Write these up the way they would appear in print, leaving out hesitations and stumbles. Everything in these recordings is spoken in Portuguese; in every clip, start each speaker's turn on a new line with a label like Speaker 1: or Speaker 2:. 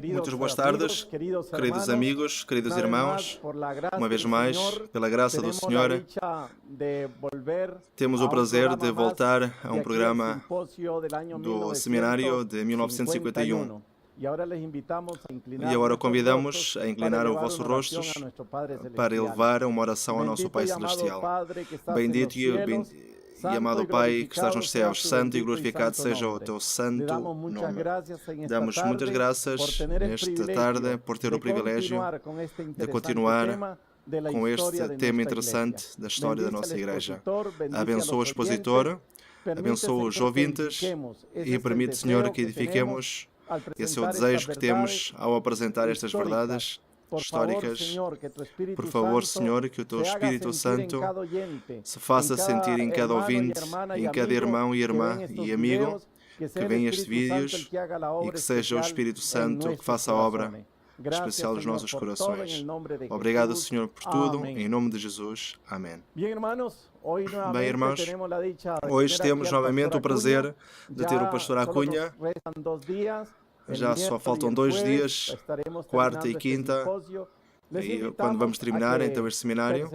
Speaker 1: Muitas boas tardes, queridos amigos, queridos irmãos. Uma vez mais, pela graça do Senhor, temos o prazer de voltar a um programa do seminário de 1951. E agora convidamos a inclinar os vossos rostos para elevar uma oração ao nosso Pai Celestial. Bendito e amado Pai que estás nos céus, santo e glorificado seja o teu santo nome. Damos muitas graças nesta tarde por ter o privilégio de continuar com este tema interessante da história da nossa igreja. Abençoa o expositor, abençoa os ouvintes e permite, Senhor, que edifiquemos esse é o desejo que temos ao apresentar estas verdades históricas. Por favor, Senhor, que o Teu Espírito Santo se faça sentir em cada ouvinte, em cada irmão e irmã e amigo que vê estes vídeos e que seja o Espírito Santo que faça a obra especial dos nossos corações. Obrigado, Senhor, por tudo. Em nome de Jesus. Amém. Bem, irmãos, hoje temos novamente o prazer de ter o pastor Acunha. Já só faltam 2 dias, quarta e quinta, e quando vamos terminar então este seminário.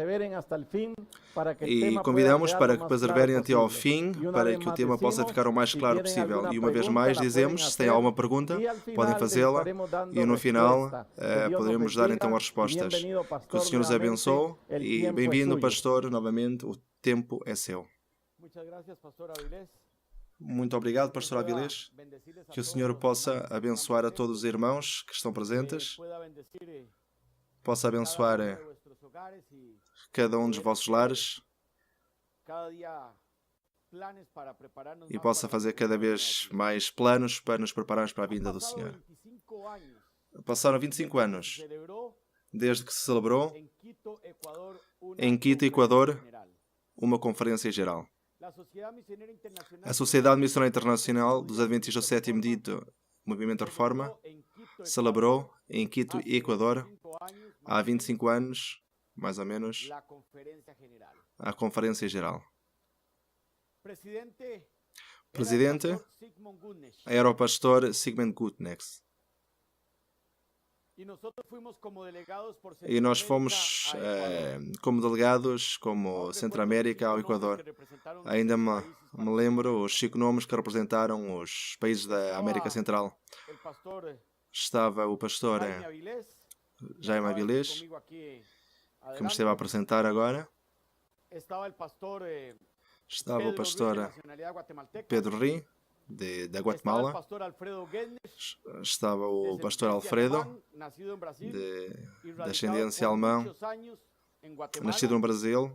Speaker 1: E convidamos para que perseverem até ao fim, para que o tema possa ficar o mais claro possível. E uma vez mais dizemos, se têm alguma pergunta, podem fazê-la, e no final poderemos dar então as respostas. Que o Senhor os abençoe, e bem-vindo, pastor, novamente, o tempo é seu. Muito obrigado, pastor Avilés. Que o Senhor possa abençoar a todos os irmãos que estão presentes, possa abençoar cada um dos vossos lares e possa fazer cada vez mais planos para nos prepararmos para a vinda do Senhor. Passaram 25 anos desde que se celebrou em Quito, Equador, uma conferência geral. A Sociedade Missionária Internacional dos Adventistas do Sétimo Dia do Movimento Reforma celebrou em Quito, Equador, há 25 anos, mais ou menos, a Conferência Geral. Presidente era o pastor Sigmund Gutnex. E nós fomos como delegados, como Centro-América ao Equador. Ainda me lembro os 5 nomes que representaram os países da América Central. Estava o pastor Jaime Avilés, que me esteve a apresentar agora. Estava o pastor Pedro Ri, da Guatemala. Estava o pastor Alfredo, de ascendência alemã, nascido no Brasil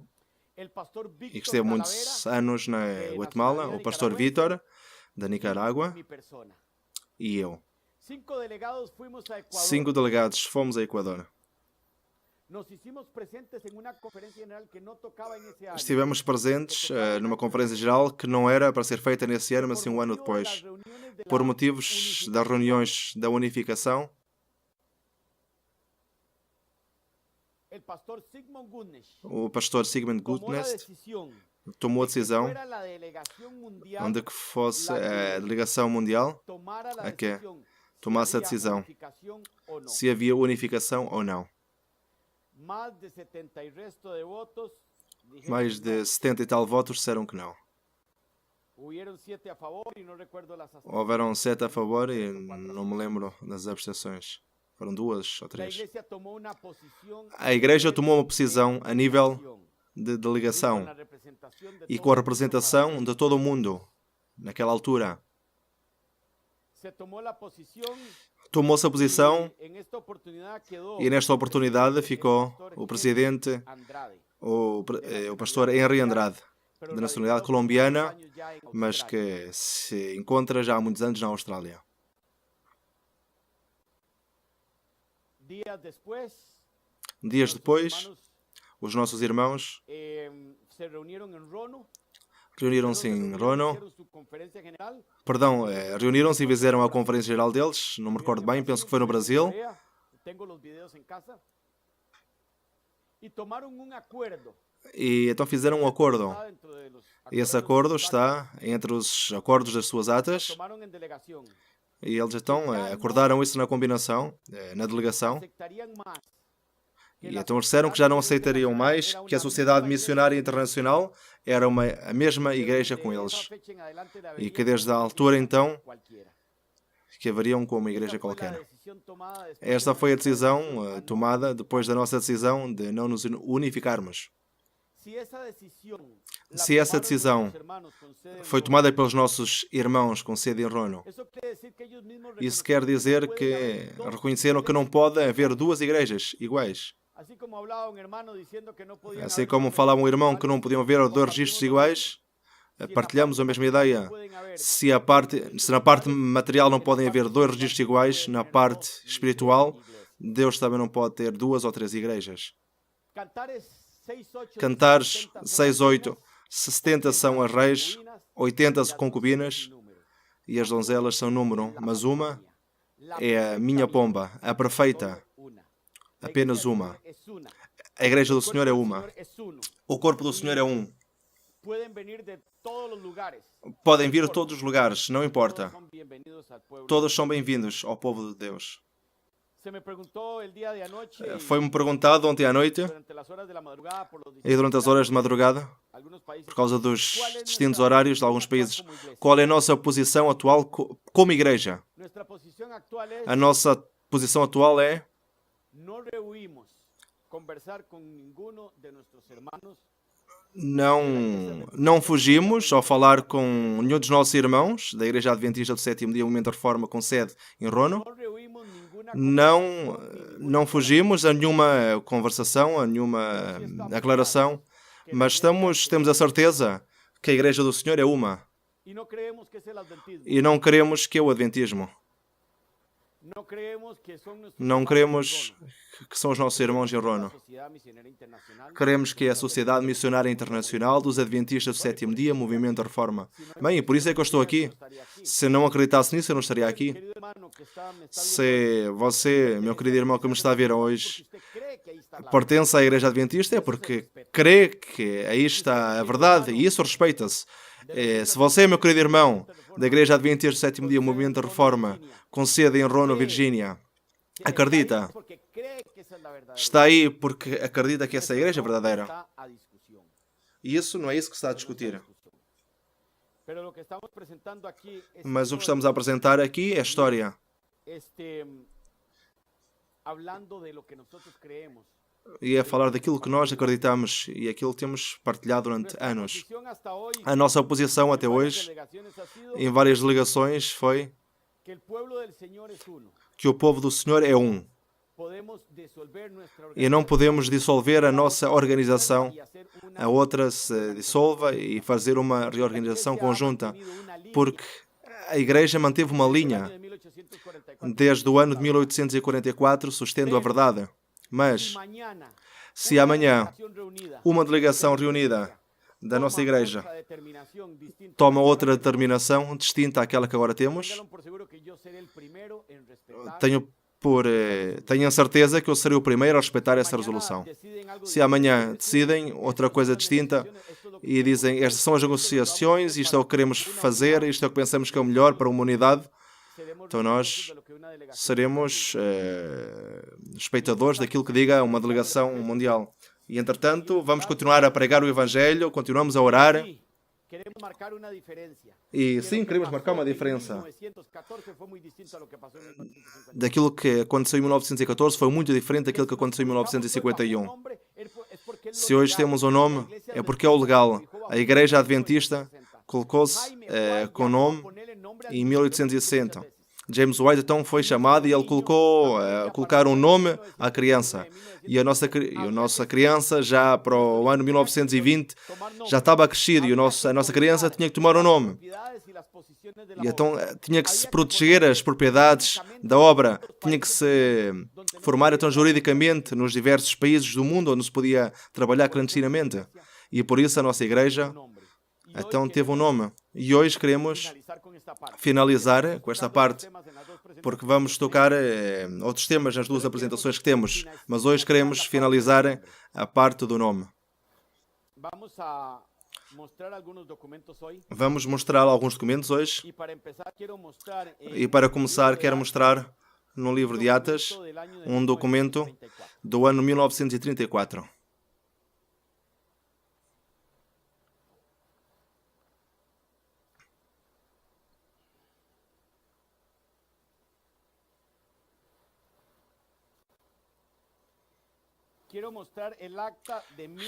Speaker 1: e que esteve muitos anos na Guatemala. O pastor Vítor, da Nicarágua, e eu. 5 delegados fomos a Equador. Estivemos presentes numa conferência geral que não era para ser feita nesse ano, mas sim um ano depois. Por motivos das reuniões da unificação, o pastor Sigmund Gutnex tomou a decisão onde que fosse a delegação mundial a que tomasse a decisão se havia unificação ou não. Mais de 70 e tal votos disseram que não. Houveram 7 a favor e não me lembro das abstenções. Foram 2 ou 3. A Igreja tomou uma posição a nível de delegação e com a representação de todo o mundo naquela altura. Tomou-se a posição e nesta oportunidade ficou o presidente, o pastor Henry Andrade, de nacionalidade colombiana, mas que se encontra já há muitos anos na Austrália. Dias depois, os nossos irmãos reuniram-se em Rono. Perdão, reuniram-se e fizeram a conferência geral deles, não me recordo bem, penso que foi no Brasil. E então fizeram um acordo. E esse acordo está entre os acordos das suas atas. E eles então acordaram isso na combinação, na delegação. E então eles disseram que já não aceitariam mais que a Sociedade Missionária Internacional era a mesma igreja com eles. E que desde a altura então, que haveriam como uma igreja qualquer. Esta foi a decisão tomada depois da nossa decisão de não nos unificarmos. Se essa decisão foi tomada pelos nossos irmãos com sede em Rono, isso quer dizer que reconheceram que não pode haver duas igrejas iguais. Assim como falava um irmão que não podiam haver dois registros iguais, partilhamos a mesma ideia. Se na parte material não podem haver dois registros iguais, na parte espiritual, Deus também não pode ter duas ou três igrejas. Cantares 6, 8, 70 são as reis, 80 concubinas e as donzelas são número, mas uma é a minha pomba, a perfeita, apenas uma. A igreja do Senhor é uma. O corpo do Senhor é um. Podem vir de todos os lugares, não importa. Todos são bem-vindos ao povo de Deus. Foi-me perguntado ontem à noite e durante as horas de madrugada, por causa dos distintos horários de alguns países, qual é a nossa posição atual como igreja. A nossa posição atual é: não fugimos ao falar com nenhum dos nossos irmãos da Igreja Adventista do Sétimo Dia, Movimento da Reforma, com sede em Rono. Não fugimos a nenhuma conversação, a nenhuma aclaração, mas temos a certeza que a Igreja do Senhor é uma. E não queremos que é o Adventismo. Não queremos que são os nossos irmãos em Rono. Queremos que é a Sociedade Missionária Internacional dos Adventistas do Sétimo Dia, Movimento da Reforma. Bem, e por isso é que eu estou aqui. Se não acreditasse nisso, eu não estaria aqui. Se você, meu querido irmão que me está a ver hoje, pertence à Igreja Adventista, é porque crê que aí está a verdade, e isso respeita-se. Se você, meu querido irmão, da Igreja Adventista do Sétimo Dia, Movimento da Reforma, com sede em Rono, Virgínia, acredita, está aí porque acredita que essa igreja é verdadeira. E isso não é isso que se está a discutir. Mas o que estamos a apresentar aqui é a história. E é falar daquilo que nós acreditamos e aquilo que temos partilhado durante anos. A nossa posição até hoje, em várias delegações, foi que o povo do Senhor é um. E não podemos dissolver a nossa organização. A outra se dissolva e fazer uma reorganização conjunta, porque a Igreja manteve uma linha desde o ano de 1844, sustendo a verdade. Mas, se amanhã uma delegação reunida da nossa Igreja toma outra determinação distinta àquela que agora temos, tenho a certeza que eu serei o primeiro a respeitar essa resolução. Se amanhã decidem outra coisa distinta e dizem estas são as negociações, isto é o que queremos fazer, isto é o que pensamos que é o melhor para uma unidade, então nós seremos espectadores daquilo que diga uma delegação mundial. E, entretanto, vamos continuar a pregar o Evangelho, continuamos a orar. E sim, queremos marcar uma diferença. Daquilo que aconteceu em 1914 foi muito diferente daquilo que aconteceu em 1951. Se hoje temos um nome, é porque é o legal. A Igreja Adventista colocou-se com o nome em 1860. James White então foi chamado e ele colocar um nome à criança. E a nossa criança já para o ano 1920 já estava crescida e a nossa criança tinha que tomar um nome. E então tinha que se proteger as propriedades da obra, tinha que se formar então juridicamente nos diversos países do mundo onde se podia trabalhar clandestinamente. E por isso a nossa igreja então teve um nome. E hoje queremos finalizar com esta parte, porque vamos tocar outros temas nas duas apresentações que temos, mas hoje queremos finalizar a parte do nome. Vamos mostrar alguns documentos hoje. E para começar, quero mostrar no livro de Atas um documento do ano 1934.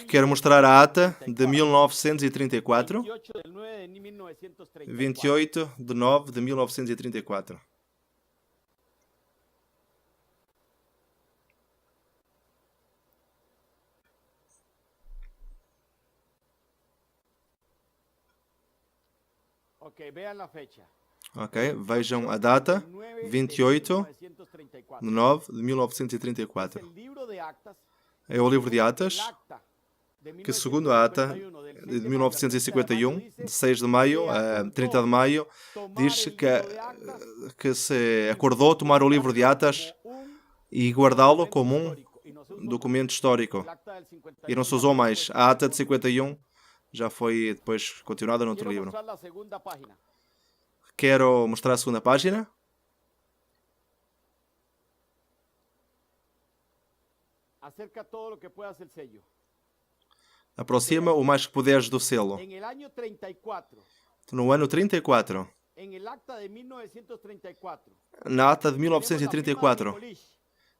Speaker 1: Quero mostrar a ata de 1934, 28 de 9 de 1934. Ok, vejam a data, 28 de 9 de 1934. É o livro de Atas, que segundo a ata de 1951, de 6 de maio a 30 de maio, diz que se acordou tomar o livro de Atas e guardá-lo como um documento histórico. E não se usou mais. A ata de 51 já foi depois continuada noutro livro. Quero mostrar a segunda página. Aproxima o mais que puderes do selo. No ano 34, na ata de 1934,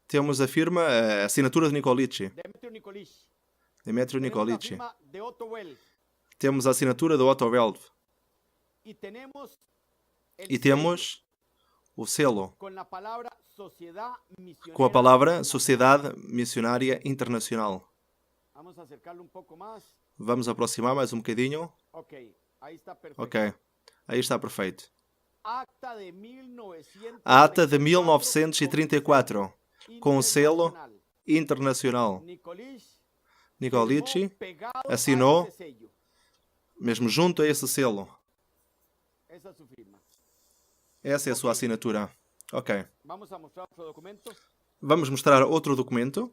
Speaker 1: temos a firma, a assinatura de Nikolici. Demetrio Nikolici. Temos a assinatura de Otto Welf. E temos o selo com a palavra Sociedade Missionária Internacional. Vamos aproximar mais um bocadinho. Ok, aí está perfeito. A ata de 1934, com o selo internacional. Nikolici assinou, mesmo junto a esse selo. Essa é a sua assinatura. Ok. Vamos mostrar outro documento.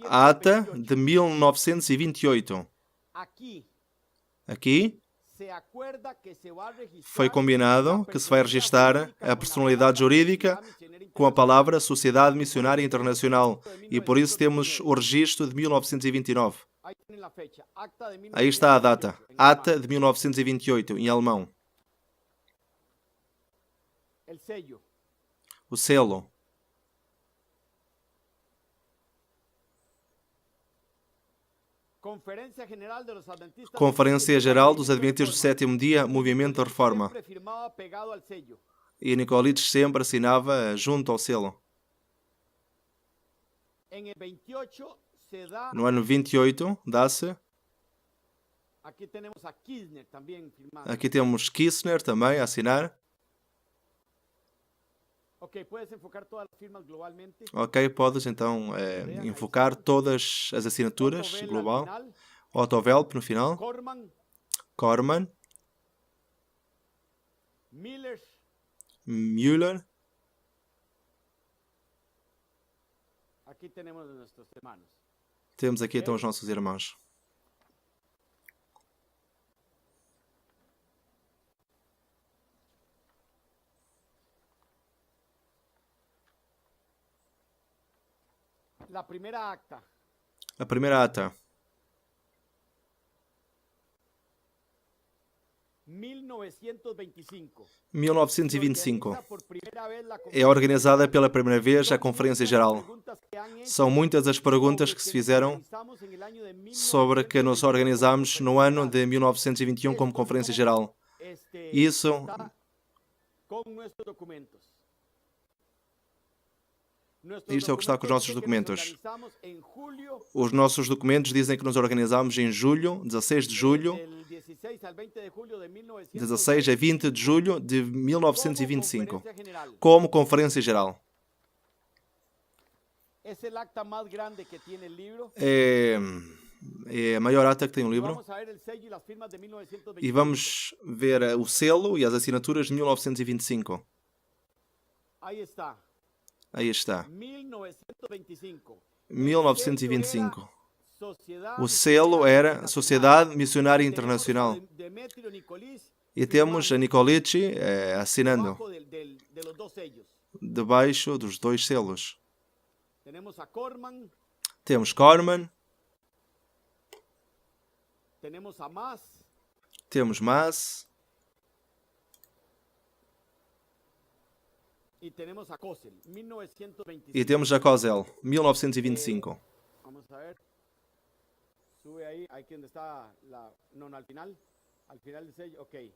Speaker 1: A ata de 1928. Aqui foi combinado que se vai registrar a personalidade jurídica com a palavra Sociedade Missionária Internacional e por isso temos o registro de 1929. Aí está a data. Ata de 1928, em alemão. O selo. Conferência Geral dos Adventistas do Sétimo Dia, Movimento da Reforma. E Nikolici sempre assinava junto ao selo. No ano 28, dá-se. Aqui temos Kirchner também a assinar. Ok, podes então enfocar todas as assinaturas global. Otto Welf no final. Corman. Müller. Temos aqui então os nossos irmãos. A primeira ata. 1925. É organizada pela primeira vez a Conferência Geral. São muitas as perguntas que se fizeram sobre que nos organizamos no ano de 1921 como Conferência Geral. Isso Isto é o que está com os nossos documentos. Os nossos documentos dizem que nos organizamos em julho, 16 de julho, 16 a 20 de julho de 1925, como Conferência Geral. É É a maior ata que tem um livro. E vamos ver o selo e as assinaturas de 1925. Aí está. 1925. O selo era Sociedade Missionária Internacional. E temos a Nicolici assinando debaixo dos dois selos. Temos Corman. Temos Mas. E temos a Kozel, 1925.
Speaker 2: Vamos a ver. Sube ahí donde está la... No, al final del sello, ok.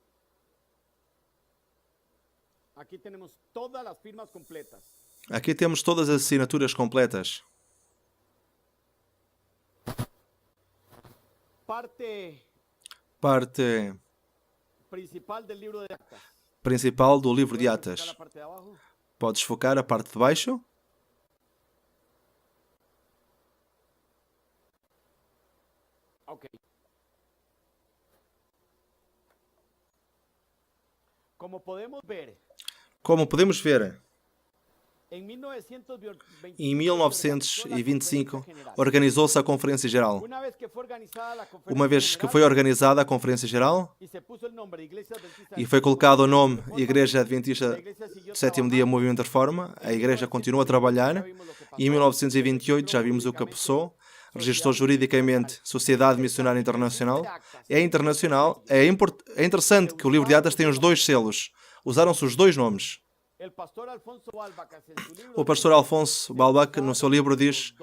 Speaker 2: Aqui temos todas as firmas completas.
Speaker 1: Aqui temos todas as assinaturas completas. Parte
Speaker 2: principal do livro de Atas.
Speaker 1: Principal do livro de Atas. Podes focar a parte de baixo?
Speaker 2: Ok. Como podemos ver, em
Speaker 1: 1925 organizou-se a Conferência Geral. Uma vez que foi organizada a Conferência Geral e foi colocado o nome Igreja Adventista do Sétimo Dia Movimento de Reforma, a Igreja continua a trabalhar e em 1928 já vimos o que passou. Registrou juridicamente Sociedade Missionária Internacional. É internacional. É interessante que o livro de Atas tem os dois selos. Usaram-se os dois nomes. O pastor Alfonso Balbach, no seu livro, diz: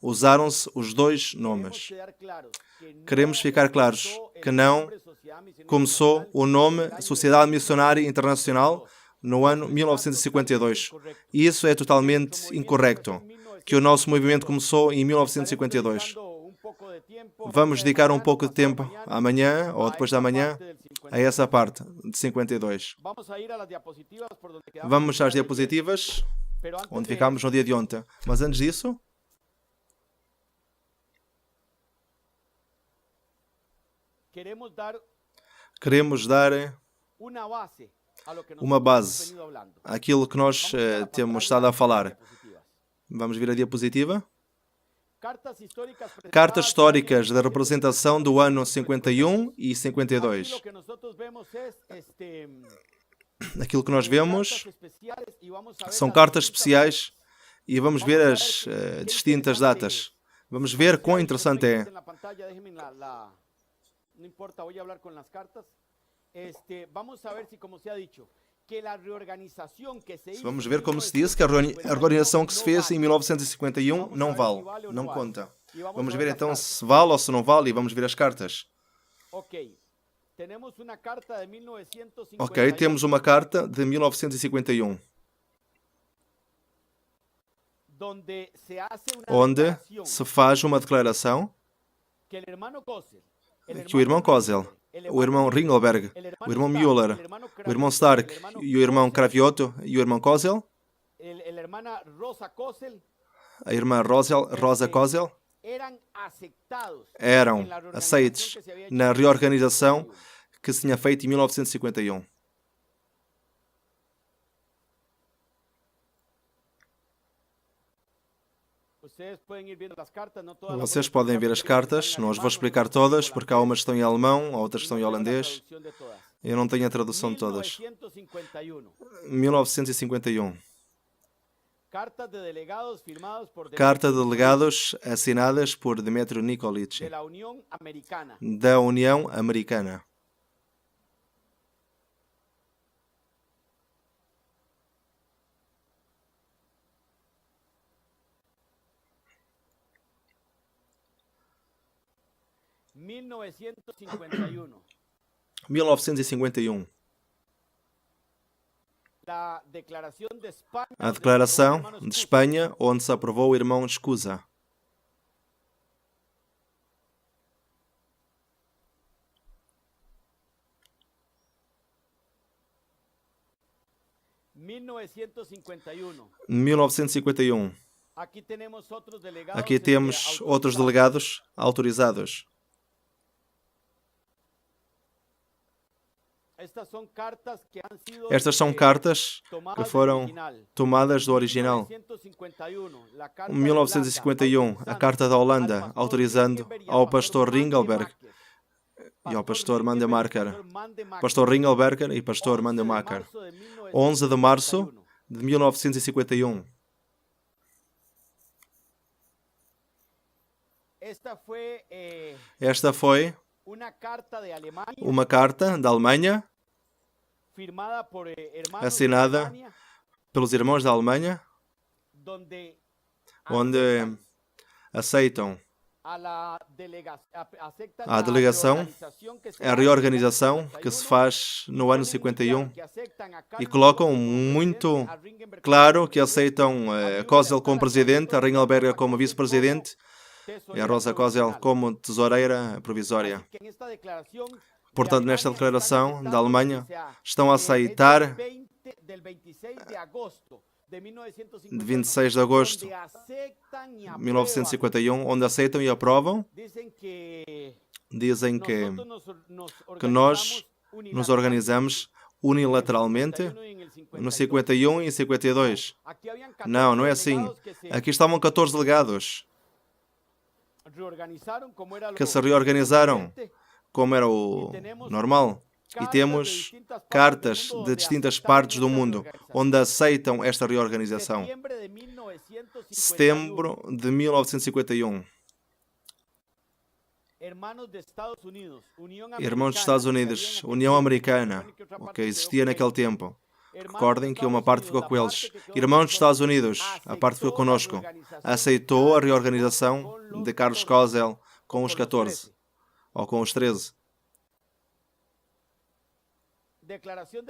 Speaker 1: usaram-se os dois nomes. Queremos ficar claros que não começou o nome Sociedade Missionária Internacional no ano 1952. E isso é totalmente incorreto. Que o nosso movimento começou em 1952. Vamos dedicar um pouco de tempo amanhã ou depois da manhã a essa parte de 52. Vamos às diapositivas, onde ficámos no dia de ontem. Mas antes disso, queremos dar uma base àquilo que nós temos estado a falar. Vamos ver a diapositiva. Cartas históricas da representação do ano 51 e 52. Aquilo que nós vemos são cartas especiais e vamos ver as distintas datas. Vamos ver quão interessante é.
Speaker 2: Não importa, vou falar com as cartas. Vamos ver se, como se ha dicho,
Speaker 1: vamos ver como se disse que a reorganização que se fez em 1951 não vale, não conta. Vamos ver então se vale ou se não vale e vamos ver as cartas.
Speaker 2: Ok,
Speaker 1: temos uma carta de 1951. Onde se faz uma declaração que o irmão Kozel, o irmão Ringelberg, o irmão Müller, o irmão Stark e o irmão Cravioto e o irmão Kozel, a irmã Rosa Kozel, eram aceitos na reorganização que se tinha feito em 1951. Vocês podem ver as cartas, não as vou explicar todas, porque há umas que estão em alemão, outras que estão em holandês. Eu não tenho a tradução de todas. 1951. Carta de delegados assinadas por Demetrio Nicolici, da União Americana.
Speaker 2: (1951)
Speaker 1: 1951. A Declaração de Espanha, onde se aprovou o irmão Escusa. (1951). Aqui temos outros delegados autorizados. Estas são cartas que foram tomadas do original. 1951, a Carta da Holanda, autorizando ao pastor Ringelberg e ao pastor Mandemaker. Pastor Ringelberger e pastor Mandemaker. 11 de março de 1951. Esta foi uma carta da Alemanha, assinada pelos irmãos da Alemanha, onde aceitam a delegação, a reorganização que se faz no ano 51 e colocam muito claro que aceitam Kozel como presidente, a Ringelberger como vice-presidente e a Rosa Kozel como tesoureira provisória. Portanto, nesta declaração da Alemanha, estão a aceitar de 26 de agosto de 1951, onde aceitam e aprovam, dizem que nós nos organizamos unilateralmente no 51 e 52. Não é assim. Aqui estavam 14 delegados que se reorganizaram como era o normal. E temos cartas de distintas partes do mundo onde aceitam esta reorganização. Setembro de 1951. Irmãos dos Estados Unidos, União Americana, que existia naquele tempo. Recordem que uma parte ficou com eles. Irmãos dos Estados Unidos, a parte ficou conosco. Aceitou a reorganização de Carlos Kozel com os 14, ou com os 13. Declaração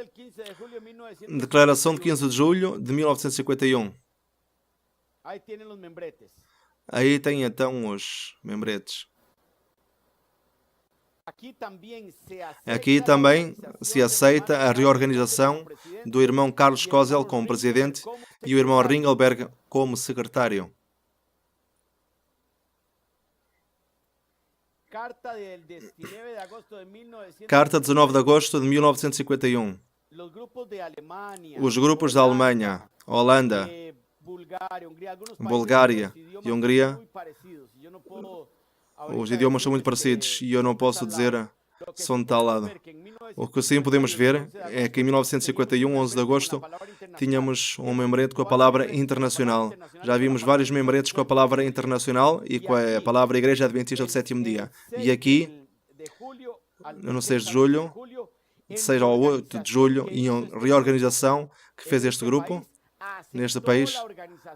Speaker 1: de 15 de julho de 1951. Aí tem então os membretes. Aqui também se aceita a reorganização do irmão Carlos Kozel como presidente e o irmão Ringelberg como secretário. Carta 19 de agosto de 1951. Os grupos da Alemanha, Holanda, Bulgária e Hungria, os idiomas são muito parecidos e eu não posso dizer são de tal lado. O que sim podemos ver é que em 1951, 11 de agosto, tínhamos um membrete com a palavra internacional. Já vimos vários membretes com a palavra internacional e com a palavra Igreja Adventista do Sétimo Dia. E aqui, no 6 de julho, de 6 ao 8 de julho, em uma reorganização que fez este grupo, neste país,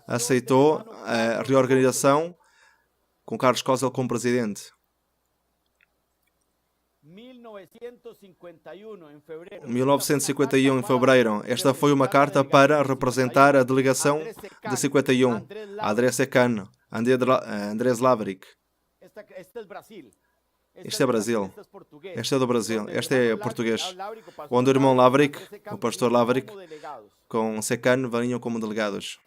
Speaker 1: aceitou a reorganização com Carlos Kozel como presidente. 1951, em fevereiro, esta foi uma carta para representar a delegação de 51, André Secan, Andrés Lavrik. Este é Brasil. Este é do Brasil. Este é português. Onde o irmão Lavrik, o pastor Lavrik, com Secan vinham como delegados.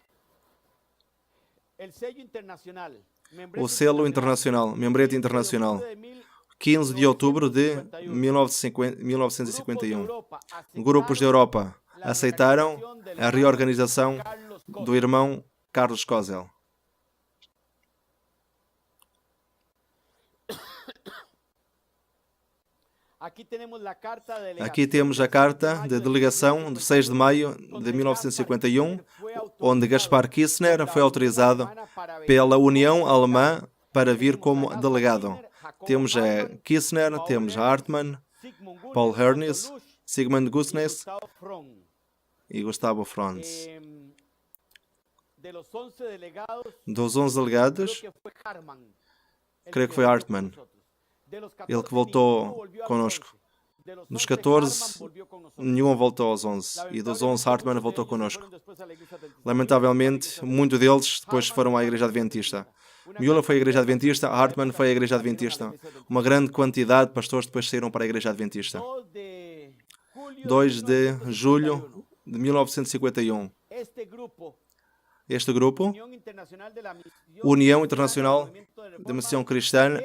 Speaker 1: O selo internacional, membrete internacional. 15 de outubro de 1951. Grupos da Europa aceitaram a reorganização do irmão Carlos Kozel. Aqui temos a carta de delegação de 6 de maio de 1951, onde Gaspar Kissner foi autorizado pela União Alemã para vir como delegado. Temos a Kissner, temos a Hartmann, Paul Hernes, Sigmund Gusnes e Gustavo Franz. Dos 11 delegados, creio que foi Hartmann, ele que voltou conosco. Dos 14, nenhum voltou aos 11. E dos 11, Hartmann voltou conosco. Lamentavelmente, muitos deles depois foram à Igreja Adventista. Müller foi à Igreja Adventista, Hartmann foi à Igreja Adventista. Uma grande quantidade de pastores depois saíram para a Igreja Adventista. 2 de julho de 1951. Este grupo, União Internacional da Missão Cristã,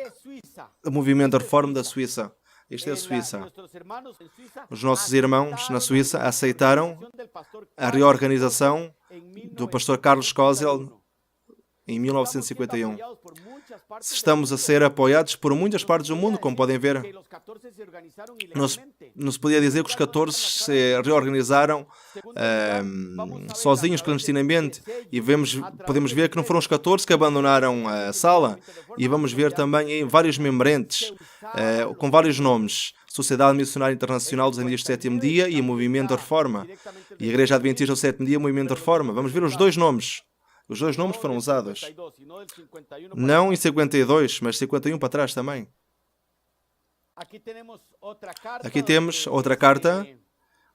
Speaker 1: o Movimento de Reforma da Suíça. Isto é a Suíça. Os nossos irmãos na Suíça aceitaram a reorganização do pastor Carlos Kozel em 1951. Estamos a ser apoiados por muitas partes do mundo, como podem ver. Não se podia dizer que os 14 se reorganizaram sozinhos, clandestinamente. E podemos ver que não foram os 14 que abandonaram a sala. E vamos ver também vários membrentes com vários nomes. Sociedade Missionária Internacional dos Adventistas do Sétimo Dia e Movimento de Reforma. E a Igreja Adventista do Sétimo Dia e Movimento de Reforma. Vamos ver os dois nomes. Os dois nomes foram usados. Não em 52, mas 51 para trás também. Aqui temos outra carta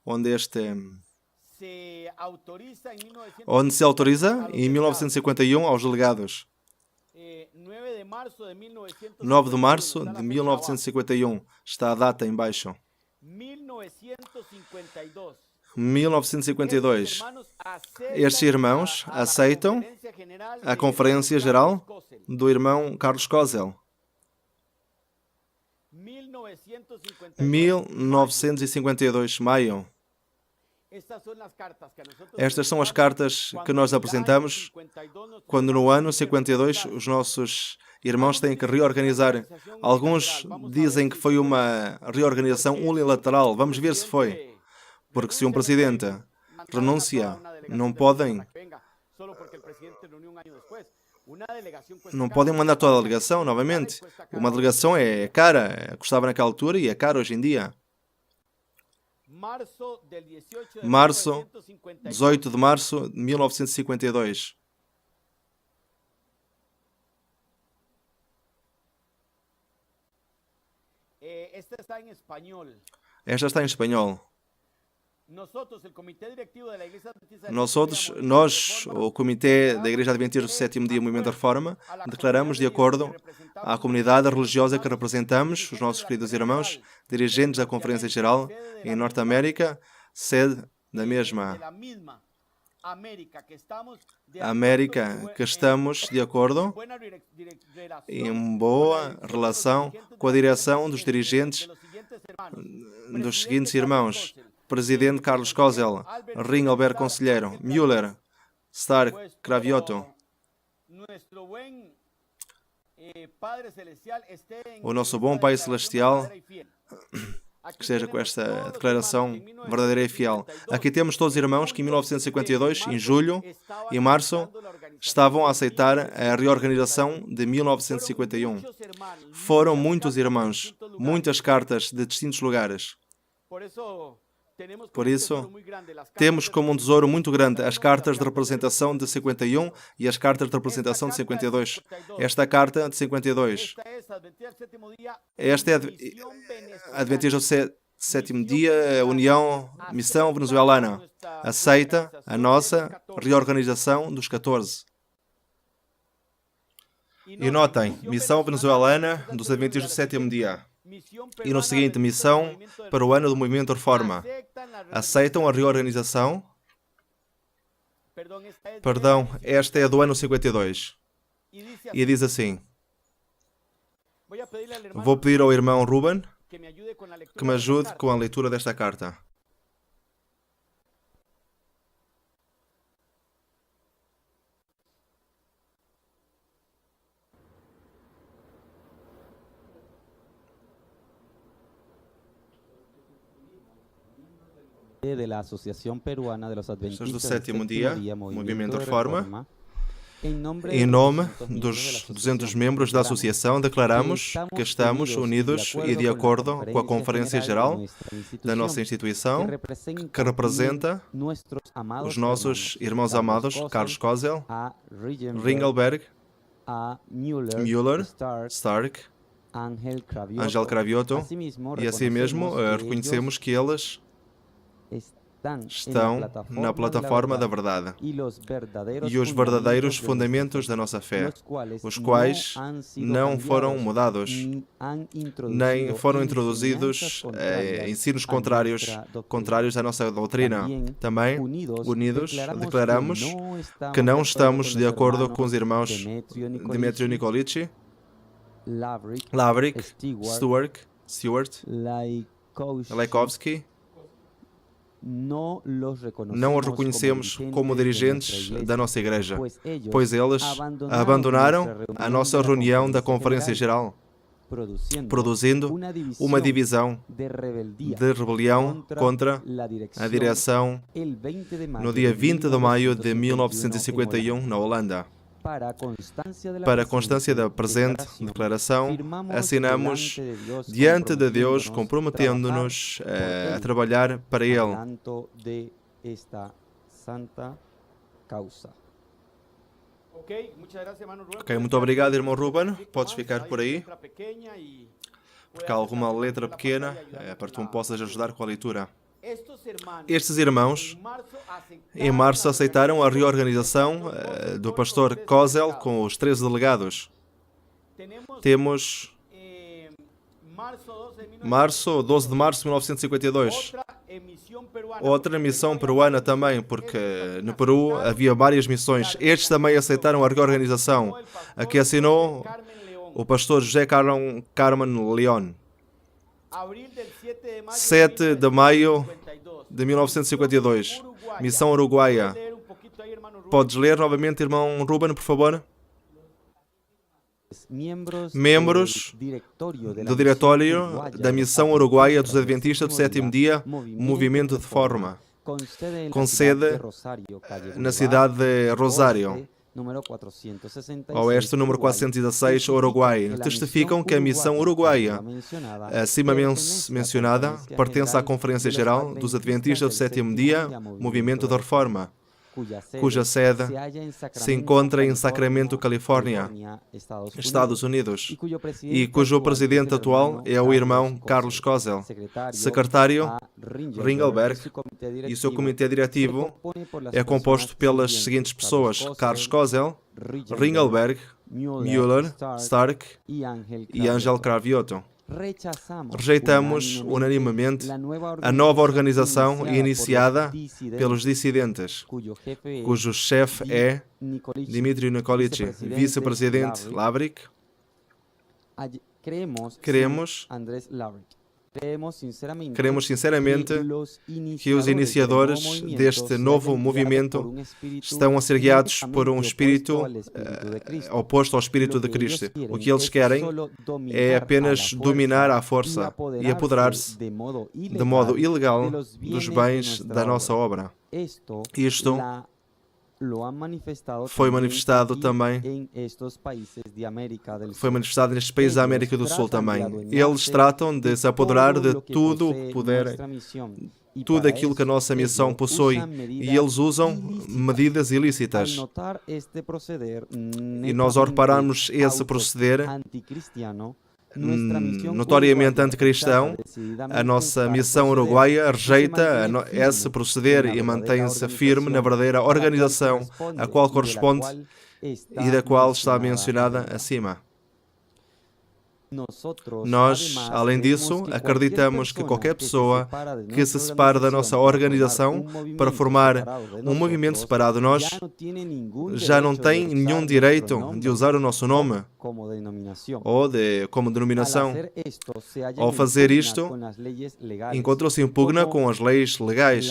Speaker 1: onde se autoriza em 1951 aos delegados. 9 de março de 1951. Está a data em baixo. 1952. Estes irmãos aceitam a Conferência Geral do irmão Carlos Kozel. 1952, maio. Estas são as cartas que nós apresentamos quando no ano 52 os nossos irmãos têm que reorganizar. Alguns dizem que foi uma reorganização unilateral. Vamos ver se foi. Porque se um presidente renuncia, não podem mandar toda a delegação novamente. Uma delegação é cara, custava naquela altura e é cara hoje em dia. Março, 18 de março de 1952. Esta está em espanhol. Nós, o Comitê da Igreja Adventista do Sétimo Dia Movimento da Reforma, declaramos, de acordo à comunidade religiosa que representamos, os nossos queridos irmãos, dirigentes da Conferência Geral em Norte América, sede da mesma América, que estamos de acordo em boa relação com a direção dos dirigentes dos seguintes irmãos: Presidente Carlos Kozel, Ringelberg Conselheiro, Müller, Stark, Cravioto. O nosso bom Pai Celestial que esteja com esta declaração verdadeira e fiel. Aqui temos todos os irmãos que em 1952, em julho e março, estavam a aceitar a reorganização de 1951. Foram muitos irmãos, muitas cartas de distintos lugares. Por isso, temos como um tesouro muito grande as cartas de representação de 51 e as cartas de representação de 52. Esta carta de 52. Esta é a Adventista do Sétimo Dia, União, Missão Venezuelana. Aceita a nossa reorganização dos 14. E notem, Missão Venezuelana dos Adventistas do Sétimo Dia. E no seguinte, missão para o ano do Movimento de Reforma. Aceitam a reorganização? Perdão, esta é do ano 52. E diz assim: vou pedir ao irmão Ruben que me ajude com a leitura desta carta.
Speaker 3: De la Asociación Peruana de los Adventistas
Speaker 1: do Sétimo Dia, Movimento de Reforma, em nome dos 200 membros da Associação, declaramos que estamos unidos e de acordo com a Conferência Geral da nossa instituição, que representa os nossos irmãos amados Carlos Kozel, Ringelberg, Müller, Stark, Ángel Cravioto, e assim mesmo reconhecemos que eles estão na plataforma da verdade e os verdadeiros fundamentos da nossa fé, os quais não foram mudados, nem foram introduzidos ensinos contrários à nossa doutrina. Também, unidos, declaramos que não estamos de acordo com os irmãos Dmitry Nikolici, Lavrik, Stewart, Laikowski. Não os reconhecemos como dirigentes da nossa igreja, pois eles abandonaram a nossa reunião da Conferência Geral, produzindo uma divisão de rebelião contra a direção no dia 20 de maio de 1951, na Holanda. Para a constância da presente declaração, assinamos diante de Deus, comprometendo-nos a trabalhar para Ele. Ok, muito obrigado, irmão Ruben. Podes ficar por aí, porque há alguma letra pequena para que tu me possas ajudar com a leitura. Estes irmãos, em março, aceitaram a reorganização do pastor Kozel com os 13 delegados. Temos março, 12 de março de 1952. Outra missão peruana também, porque no Peru havia várias missões. Estes também aceitaram a reorganização, a que assinou o pastor José Carmen León. 7 de maio de 1952, missão uruguaia. Podes ler novamente, irmão Ruben, por favor? Membros do diretório da missão uruguaia dos Adventistas do Sétimo Dia, movimento de forma, com sede na cidade de Rosário, oeste número 416, Uruguai, testificam que a missão uruguaia, acima mencionada, pertence à Conferência Geral dos Adventistas do Sétimo Dia, Movimento da Reforma, cuja sede se encontra em Sacramento, Califórnia, Estados Unidos, e cujo presidente atual é o irmão Carlos Kozel, secretário Ringelberg, e seu comitê diretivo é composto pelas seguintes pessoas: Carlos Kozel, Ringelberg, Müller, Stark e Angel Cravioto. Rejeitamos unanimemente a nova organização iniciada pelos dissidentes, cujo chefe é Dmitry Nikolici, vice-presidente Lavrik. Queremos sinceramente que os iniciadores deste novo movimento estão a ser guiados por um espírito oposto ao espírito de Cristo. O que eles querem é apenas dominar à força e apoderar-se de modo ilegal dos bens da nossa obra. Isto foi manifestado também, foi manifestado nestes países da América do Sul também. Eles tratam de se apoderar de tudo o que puderem, tudo aquilo que a nossa missão possui, e eles usam medidas ilícitas. E nós, ao repararmos esse proceder notoriamente anticristão, a nossa missão uruguaia rejeita esse proceder e mantém-se firme na verdadeira organização a qual corresponde e da qual está mencionada acima. Nós, além disso, acreditamos que qualquer pessoa que se separe da nossa organização para formar um movimento separado de nós já não tem nenhum direito de usar o nosso nome ou como denominação. Ao fazer isto, encontrou-se em pugna com as leis legais,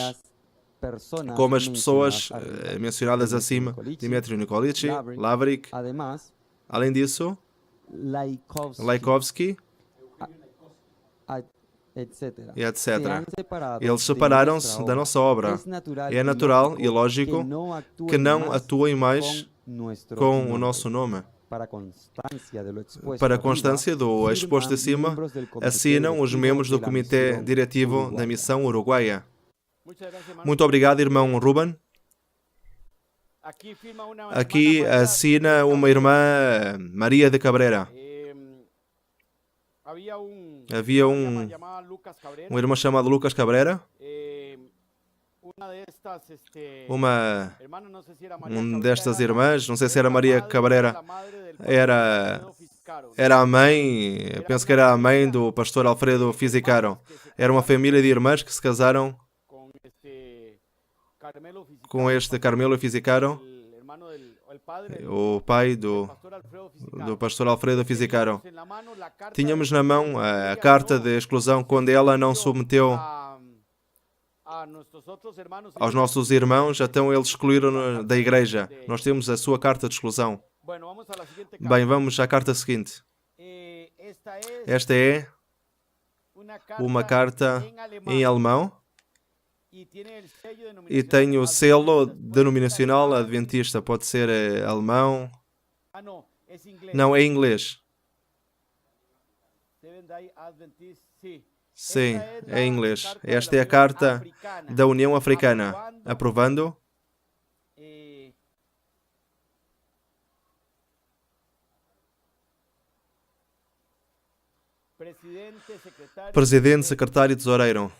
Speaker 1: como as pessoas mencionadas acima, Dmitry Nikolici, Lavrik. Além disso, Laikowski, e etc. Eles separaram-se da nossa obra. É natural e lógico que não atuem mais com o nosso nome. Para a constância do exposto acima, assinam os membros do Comitê Diretivo da Missão Uruguaia. Muito obrigado, irmão Ruben. Aqui assina uma irmã, Maria de Cabrera. Havia um irmão chamado Lucas Cabrera, Uma destas irmãs, não sei se era Maria Cabrera, era a mãe, penso que era a mãe do pastor Alfredo Fisicaro. Era uma família de irmãs que se casaram com este Carmelo Fisicaro, o pai do pastor Alfredo Fisicaro. Tínhamos na mão a carta de exclusão quando ela não submeteu aos nossos irmãos, então eles excluíram da igreja. Nós temos a sua carta de exclusão. Bem, vamos à carta seguinte. Esta é uma carta em alemão e tem o selo denominacional adventista. Pode ser alemão. Não, é inglês. Sim, é em inglês. Esta é a carta da União Africana, aprovando presidente, secretário e tesoureiro.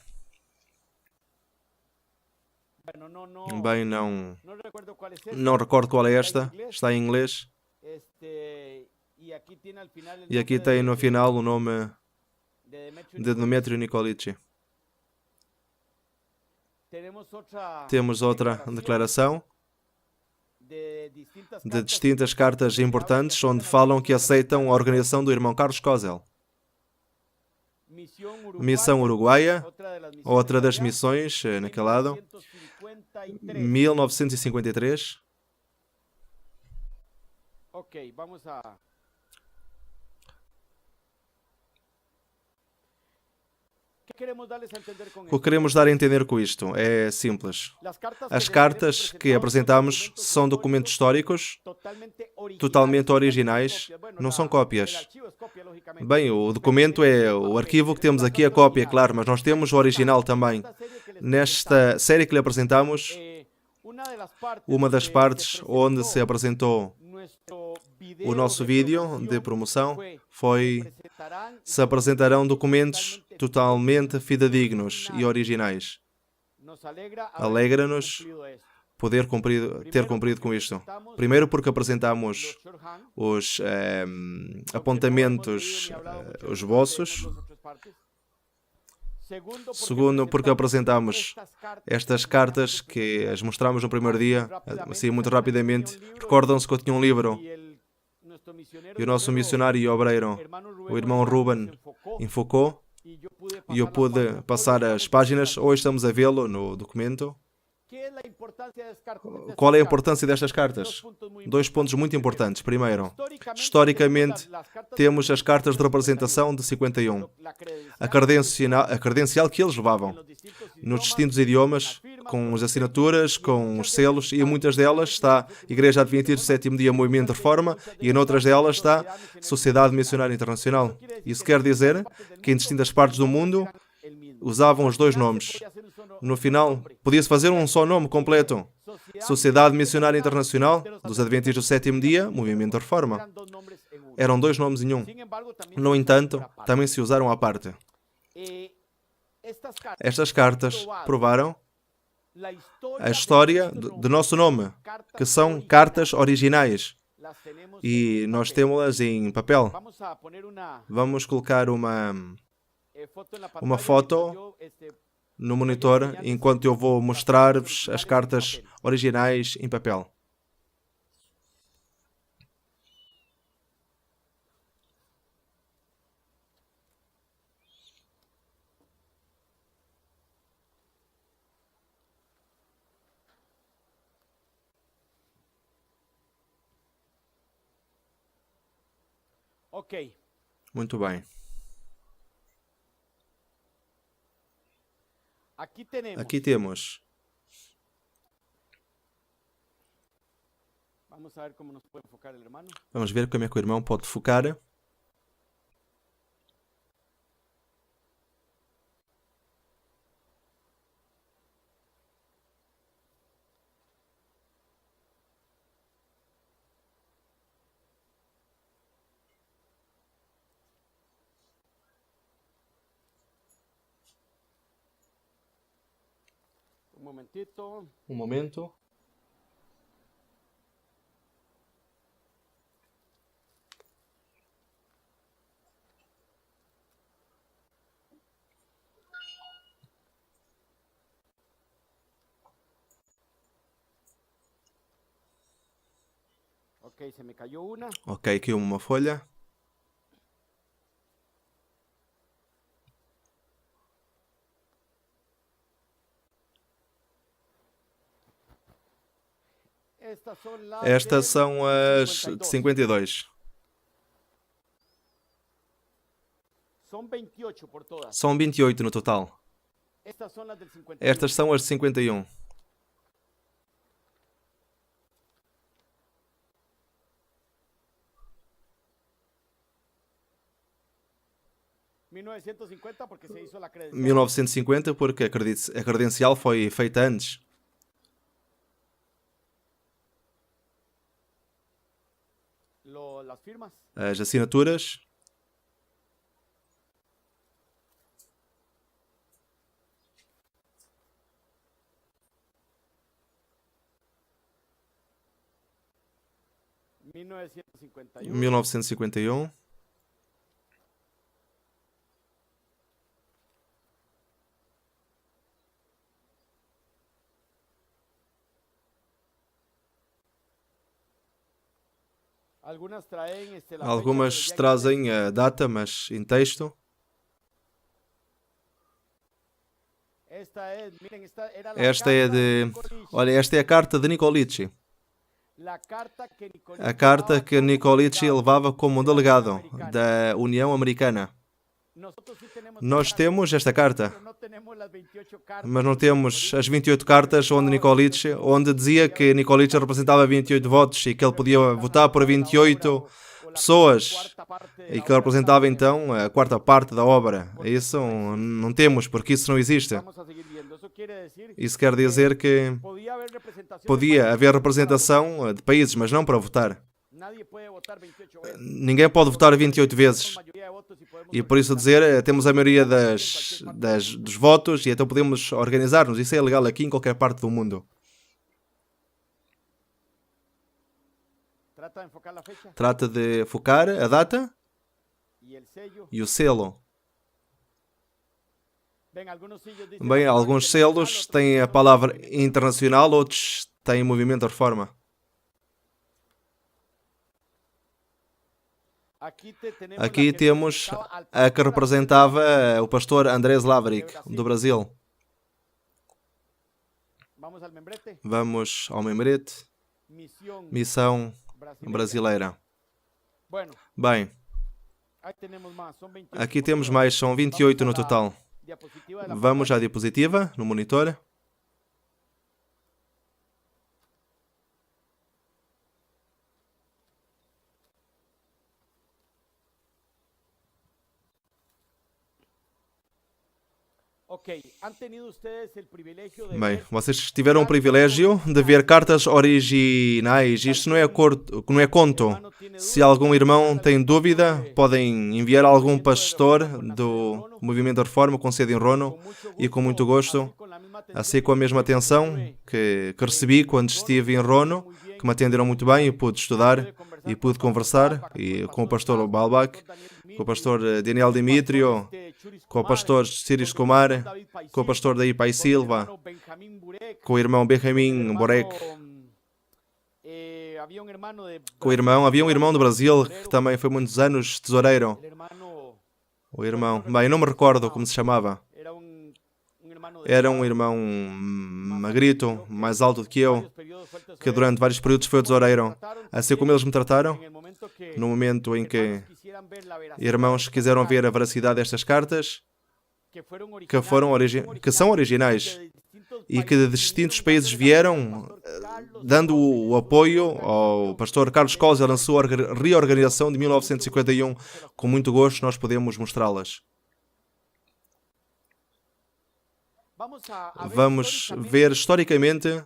Speaker 1: Bem, não recordo qual é esta. Está em inglês. E aqui tem no final o nome de Demetrio Nicolici. Temos outra declaração de distintas cartas importantes onde falam que aceitam a organização do irmão Carlos Cosel. Missão Uruguaia, outra das missões naquele lado, 1953.
Speaker 2: Ok, vamos a...
Speaker 1: O que queremos dar a entender com isto é simples. As cartas que apresentamos são documentos históricos, totalmente originais, não são cópias. Bem, o documento é o arquivo que temos aqui, a cópia, claro, mas nós temos o original também. Nesta série que lhe apresentamos, uma das partes onde se apresentou o nosso vídeo de promoção foi: se apresentarão documentos totalmente fidedignos e originais. Alegra-nos ter cumprido com isto. Primeiro porque apresentamos os apontamentos, os esboços. Segundo, porque apresentamos estas cartas que as mostramos no primeiro dia, assim muito rapidamente. Recordam-se que eu tinha um livro e o nosso missionário e obreiro, o irmão Ruben, enfocou e eu pude passar as páginas. Hoje estamos a vê-lo no documento. Qual é a importância destas cartas? 2 pontos muito importantes. Primeiro, historicamente, temos as cartas de representação de 51. A credencial que eles levavam nos distintos idiomas, com as assinaturas, com os selos, e em muitas delas está Igreja Adventista do Sétimo Dia Movimento de Reforma e em outras delas está Sociedade Missionária Internacional. Isso quer dizer que em distintas partes do mundo usavam os 2 nomes. No final, podia-se fazer um só nome completo. Sociedade Missionária Internacional dos Adventistas do Sétimo Dia, Movimento de Reforma. Eram 2 nomes em um. No entanto, também se usaram à parte. Estas cartas provaram a história do nosso nome, que são cartas originais. E nós temos-las em papel. Vamos colocar uma foto no monitor enquanto eu vou mostrar-vos as cartas originais em papel.
Speaker 2: Ok.
Speaker 1: Muito bem. Aqui temos. Vamos ver como é que o irmão pode focar.
Speaker 2: momentito.
Speaker 1: Um momento.
Speaker 2: Ok, se me cayó una.
Speaker 1: Ok, aqui uma folha. Estas são as de 52. São 28 no total. Estas são as de 51.
Speaker 2: Porque se hizo la credencial.
Speaker 1: 1950 porque a credencial foi feita antes.
Speaker 2: Las firmas.
Speaker 1: As assinaturas.
Speaker 2: Em
Speaker 1: 1951. Algumas trazem a data, mas em texto. Esta é de... Olha, esta é a carta de Nicolici. A carta que Nicolici levava como delegado da União Americana. Nós temos esta carta, mas não temos as 28 cartas onde dizia que Nicolici representava 28 votos e que ele podia votar por 28 pessoas e que ele representava então a quarta parte da obra. Isso não temos, porque isso não existe. Isso quer dizer que podia haver representação de países, mas não para votar. Ninguém pode votar 28 vezes. E por isso dizer, temos a maioria dos votos e então podemos organizar-nos. Isso é legal aqui em qualquer parte do mundo. Trata de focar a data e o selo. Bem, alguns selos têm a palavra internacional, outros têm movimento de reforma. Aqui temos a que representava o pastor Andrés Laverick, do Brasil. Vamos ao membrete. Missão brasileira. Bem, aqui temos mais, são 28 no total. Vamos à diapositiva, no monitor. Bem, vocês tiveram o privilégio de ver cartas originais. Isto não é conto. Se algum irmão tem dúvida, podem enviar a algum pastor do Movimento da Reforma com sede em Rono e com muito gosto, assim com a mesma atenção que recebi quando estive em Rono, que me atenderam muito bem e pude estudar e pude conversar e com o pastor Balbach, com o pastor Daniel Dimitrio, com o pastor Círis Kumar, com o pastor Daí Pai Silva, com o irmão Benjamin Borek, havia um irmão do Brasil que também foi muitos anos tesoureiro. O irmão, bem, não me recordo como se chamava. Era um irmão magrito, mais alto do que eu, que durante vários períodos foi o tesoureiro. Assim como eles me trataram, no momento em que irmãos quiseram ver a veracidade destas cartas, que são originais e que de distintos países vieram, dando o apoio ao pastor Carlos Cosa na sua reorganização de 1951. Com muito gosto nós podemos mostrá-las. Vamos ver historicamente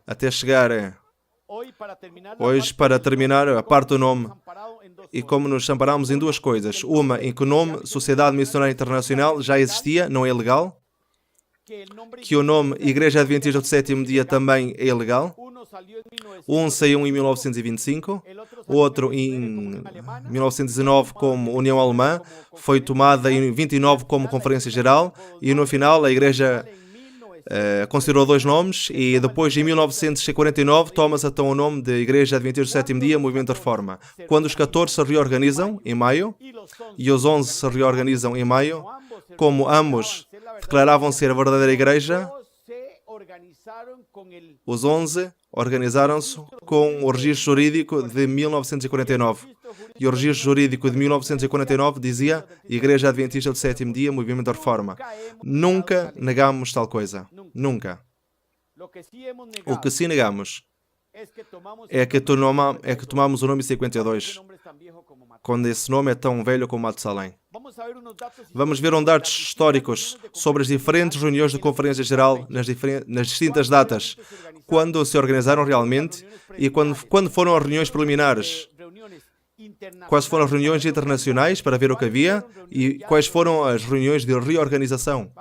Speaker 1: até chegar hoje para terminar a parte do nome e como nos amparamos em duas coisas. Uma, em que o nome Sociedade Missionária Internacional já existia, não é legal. que o nome Igreja Adventista do Sétimo Dia também é ilegal. Um saiu em 1925, outro em 1919 como União Alemã, foi tomada em 29 como Conferência Geral e no final a Igreja considerou dois nomes e depois em 1949 toma-se então o nome de Igreja Adventista do Sétimo Dia, Movimento de Reforma. Quando os 14 se reorganizam em maio e os 11 se reorganizam em maio, como ambos declaravam ser a verdadeira Igreja, os 11 organizaram-se com o registro jurídico de 1949. E o registro jurídico de 1949 dizia Igreja Adventista do Sétimo Dia, Movimento de Reforma. Nunca negamos tal coisa. Nunca. O que sim negamos é que tomamos o nome 52, quando esse nome é tão velho como Matusalém. Vamos ver dados históricos sobre as diferentes reuniões de Conferência Geral nas distintas datas, quando se organizaram realmente e quando foram as reuniões preliminares, quais foram as reuniões internacionais para ver o que havia e quais foram as reuniões de reorganização.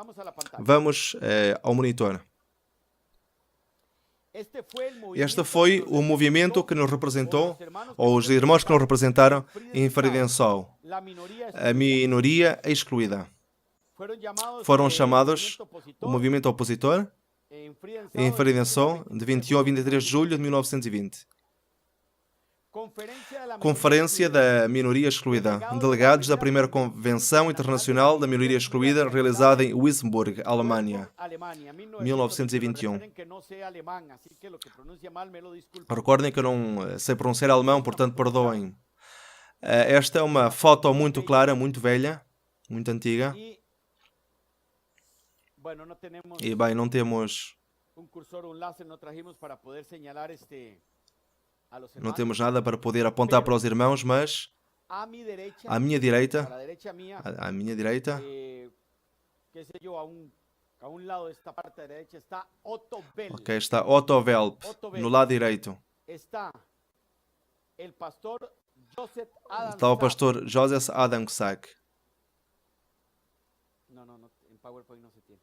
Speaker 1: Vamos ao monitor. Este foi o movimento que nos representou, ou os irmãos que nos representaram em Fridenthal, a minoria excluída. Foram chamados o movimento opositor em Fridenthal de 21 a 23 de julho de 1920. Conferência da Minoria Excluída. Delegados da primeira Convenção Internacional da Minoria Excluída, realizada em Wissembourg, Alemanha, 1921. Recordem que eu não sei pronunciar alemão, portanto, perdoem. Esta é uma foto muito clara, muito velha, muito antiga. E bem, não temos... Não temos nada para poder apontar para os irmãos, mas à minha direita, ok, está Otto Velp, no lado direito. Está o pastor Joseph Adamczak. Em PowerPoint não se tem.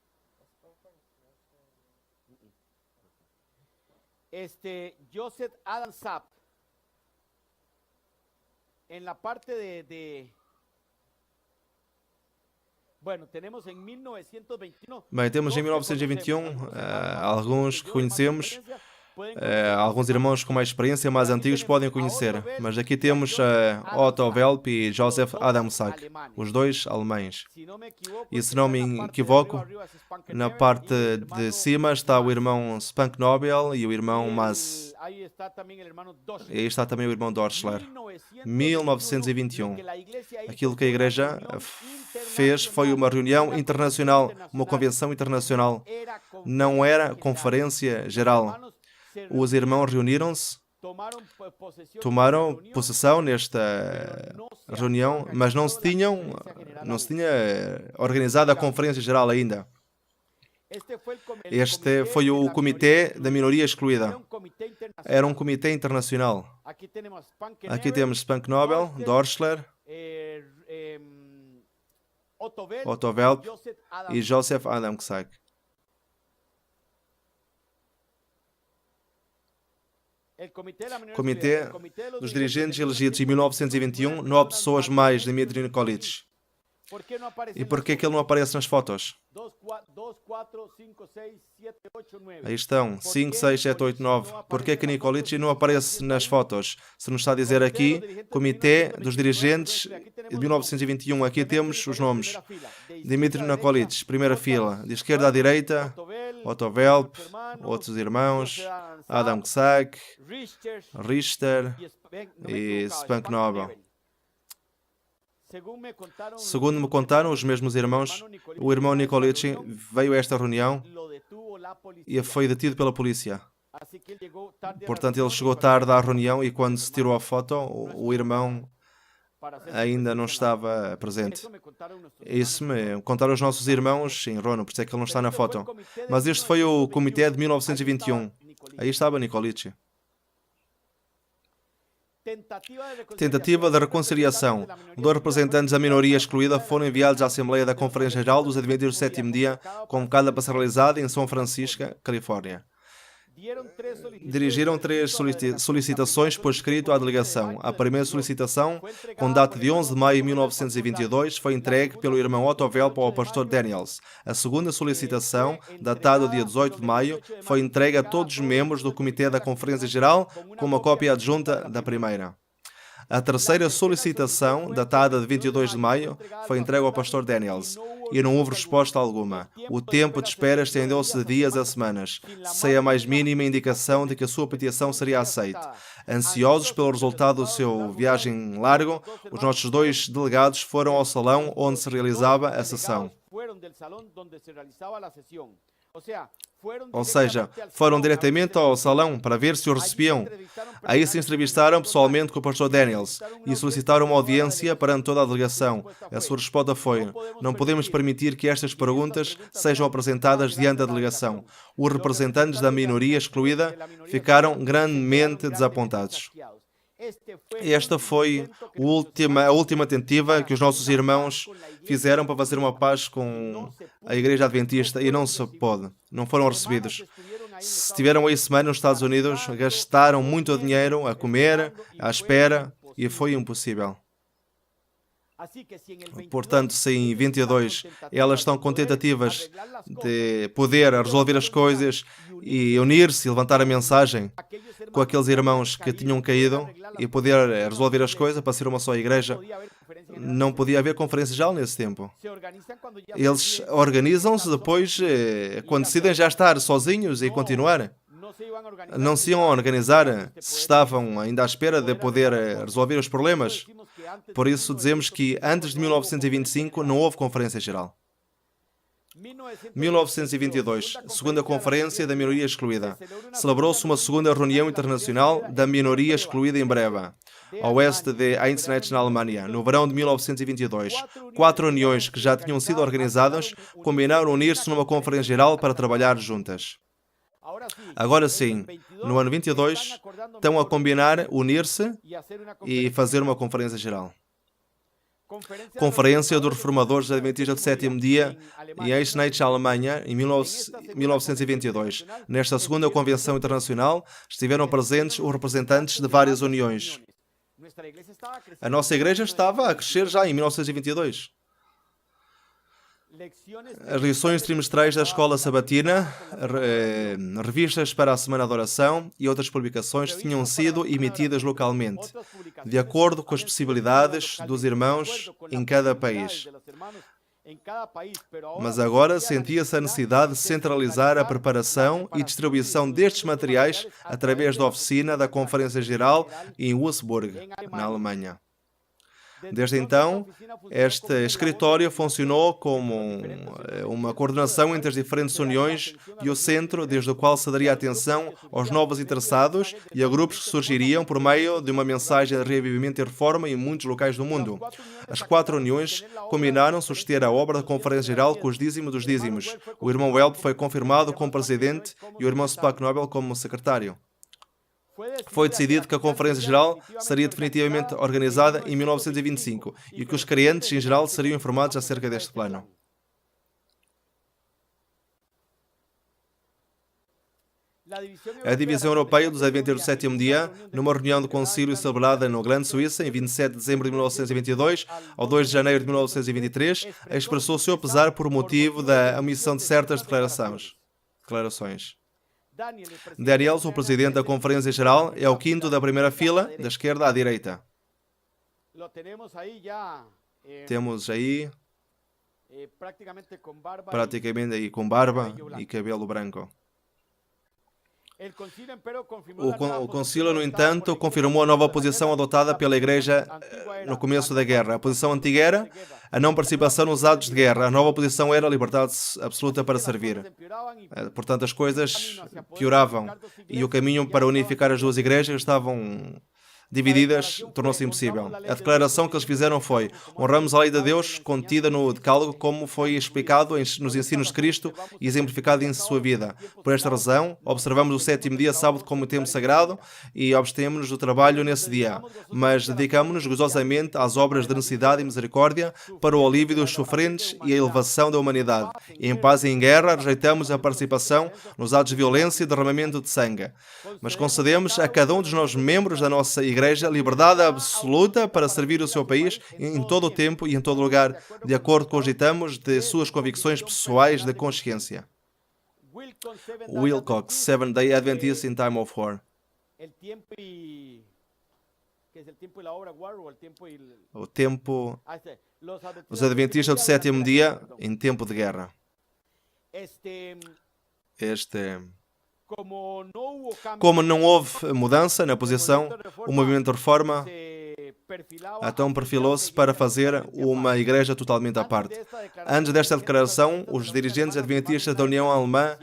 Speaker 1: Joseph Adamczak, en la parte bueno, temos em 1921. Bem, temos em 1921 alguns que conhecemos, alguns irmãos com mais experiência, mais antigos, podem conhecer. Mas aqui temos Otto Velp e Joseph Adamczak, os dois alemães. E se não me equivoco, na parte de cima está o irmão Spunk Nobel e o irmão Mas. E aí está também o irmão Dorschler. 1921. Aquilo que a Igreja fez foi uma reunião internacional, uma convenção internacional. Não era conferência geral. Os irmãos reuniram-se, tomaram possessão nesta reunião, mas não se tinha organizado a conferência geral ainda. Este foi o Comitê da Minoria Excluída. Era um comitê internacional. Aqui temos Spunk Nobel, Dorschler, Otto Velp e Joseph Adamczak. Comitê dos dirigentes elegidos em 1921, 9 pessoas mais de Dmitry Nikolic. E por que ele não aparece nas fotos? Aí estão, 5, 6, 7, 8, 9. Por que Nikolic não aparece nas fotos? Se nos está a dizer aqui, Comitê dos Dirigentes de 1921. Aqui temos os nomes. Dmitry Nikolic, primeira fila. De esquerda à direita, Otto Velp, outros irmãos, Adamczak, Richter e Spunk Nobel. Segundo me contaram os mesmos irmãos, o irmão Nikolic veio a esta reunião e foi detido pela polícia. Portanto, ele chegou tarde à reunião e quando se tirou a foto, o irmão ainda não estava presente. Isso me contaram os nossos irmãos em Rono, por isso é que ele não está na foto. Mas este foi o comitê de 1921. Aí estava Nikolic. Tentativa de reconciliação. 2 representantes da minoria excluída foram enviados à Assembleia da Conferência Geral dos Adventistas do Sétimo Dia, convocada para ser realizada em São Francisco, Califórnia. Dirigiram 3 solicitações por escrito à delegação. A primeira solicitação, com data de 11 de maio de 1922, foi entregue pelo irmão Otto Velp ao pastor Daniels. A segunda solicitação, datada dia 18 de maio, foi entregue a todos os membros do Comitê da Conferência Geral, com uma cópia adjunta da primeira. A terceira solicitação, datada de 22 de maio, foi entregue ao pastor Daniels e não houve resposta alguma. O tempo de espera estendeu-se de dias a semanas, sem a mais mínima indicação de que a sua petição seria aceita. Ansiosos pelo resultado do seu viagem largo, os nossos 2 delegados foram ao salão onde se realizava a sessão. Ou seja, foram diretamente ao salão para ver se o recebiam. Aí se entrevistaram pessoalmente com o pastor Daniels e solicitaram uma audiência perante toda a delegação. A sua resposta foi: não podemos permitir que estas perguntas sejam apresentadas diante da delegação. Os representantes da minoria excluída ficaram grandemente desapontados. Esta foi a última tentativa que os nossos irmãos fizeram para fazer uma paz com a Igreja Adventista e não se pôde. Não foram recebidos. Estiveram aí semana nos Estados Unidos, gastaram muito dinheiro a comer, à espera, e foi impossível. Portanto, se em 22 elas estão com tentativas de poder resolver as coisas e unir-se e levantar a mensagem com aqueles irmãos que tinham caído e poder resolver as coisas para ser uma só igreja, não podia haver conferência geral nesse tempo. Eles organizam-se depois, quando decidem já estar sozinhos e continuar. Não se iam organizar se estavam ainda à espera de poder resolver os problemas. Por isso dizemos que antes de 1925 não houve conferência geral. 1922, segunda conferência da minoria excluída. Celebrou-se uma segunda reunião internacional da minoria excluída em Breva, ao oeste de Einsnitz, na Alemanha, no verão de 1922. 4 reuniões que já tinham sido organizadas combinaram unir-se numa conferência geral para trabalhar juntas. Agora sim, no ano 22, estão a combinar unir-se e fazer uma conferência geral. Conferência dos Reformadores Adventistas do Sétimo Dia em Eisenach, Alemanha, em 1922. Nesta segunda convenção internacional estiveram presentes os representantes de várias uniões. A nossa igreja estava a crescer já em 1922. As lições trimestrais da escola sabatina, revistas para a Semana de Oração e outras publicações tinham sido emitidas localmente, de acordo com as possibilidades dos irmãos em cada país. Mas agora sentia-se a necessidade de centralizar a preparação e distribuição destes materiais através da oficina da Conferência Geral em Würzburg, na Alemanha. Desde então, este escritório funcionou como uma coordenação entre as diferentes uniões e o centro, desde o qual se daria atenção aos novos interessados e a grupos que surgiriam por meio de uma mensagem de revivimento e reforma em muitos locais do mundo. As 4 uniões combinaram suster a obra da Conferência Geral com os dízimos dos dízimos. O irmão Welp foi confirmado como presidente e o irmão Spack Nobel como secretário. Foi decidido que a Conferência Geral seria definitivamente organizada em 1925 e que os crentes, em geral, seriam informados acerca deste plano. A Divisão Europeia dos Adventistas do Sétimo Dia, numa reunião do concílio celebrada no Grande Suíça, em 27 de dezembro de 1922 ao 2 de janeiro de 1923, expressou o seu pesar por motivo da omissão de certas declarações. Daniels, o presidente da Conferência Geral, é o 5º da primeira fila, da esquerda à direita. Temos aí, praticamente aí, com barba e cabelo branco. O concílio, no entanto, confirmou a nova posição adotada pela Igreja no começo da guerra. A posição antiga era a não participação nos atos de guerra. A nova posição era a liberdade absoluta para servir. Portanto, as coisas pioravam e o caminho para unificar as duas igrejas estavam divididas tornou-se impossível. A declaração que eles fizeram foi: honramos a lei de Deus contida no Decálogo, como foi explicado nos ensinos de Cristo e exemplificado em sua vida. Por esta razão, observamos o sétimo dia, sábado, como tempo sagrado e abstemos-nos do trabalho nesse dia, mas dedicamos-nos gozosamente às obras de necessidade e misericórdia para o alívio dos sofrentes e a elevação da humanidade. Em paz e em guerra, rejeitamos a participação nos atos de violência e derramamento de sangue, mas concedemos a cada um dos nossos membros da nossa Igreja liberdade absoluta para servir o seu país em todo o tempo e em todo lugar, de acordo com os ditames de suas convicções pessoais de consciência. Wilcox, Seventh-day Adventist in Time of War. O tempo... Os Adventistas do sétimo dia em tempo de guerra. Como não houve mudança na posição, o movimento de reforma então perfilou-se para fazer uma igreja totalmente à parte. Antes desta declaração, os dirigentes adventistas da União Alemã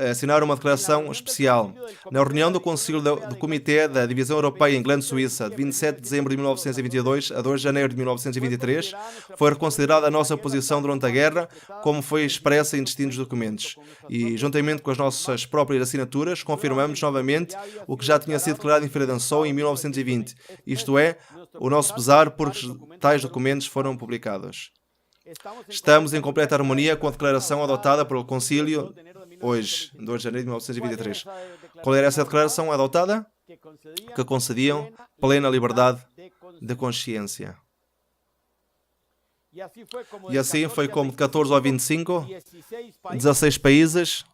Speaker 1: assinaram uma declaração especial. Na reunião do Conselho do Comitê da Divisão Europeia em Gland, Suíça, de 27 de dezembro de 1922 a 2 de janeiro de 1923, foi reconsiderada a nossa posição durante a guerra, como foi expressa em distintos documentos. E, juntamente com as nossas próprias assinaturas, confirmamos novamente o que já tinha sido declarado em Fredenzow em 1920, isto é, o nosso pesar porque tais documentos foram publicados. Estamos em completa harmonia com a declaração adotada pelo Concílio hoje, 2 de janeiro de 1923. Qual era essa declaração adotada? Que concediam plena liberdade de consciência. E assim foi como de 14 ao 25, 16 países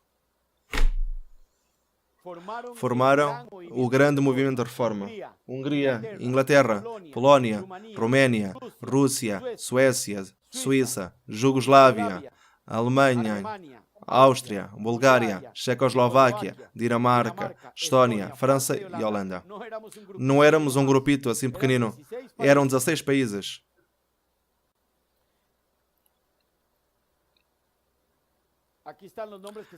Speaker 1: formaram o grande movimento de reforma. Hungria, Inglaterra, Polónia, Roménia, Rússia, Suécia, Suíça, Jugoslávia, Alemanha, Áustria, Bulgária, Checoslováquia, Dinamarca, Estónia, França e Holanda. Não éramos um grupito assim pequenino. Eram 16 países.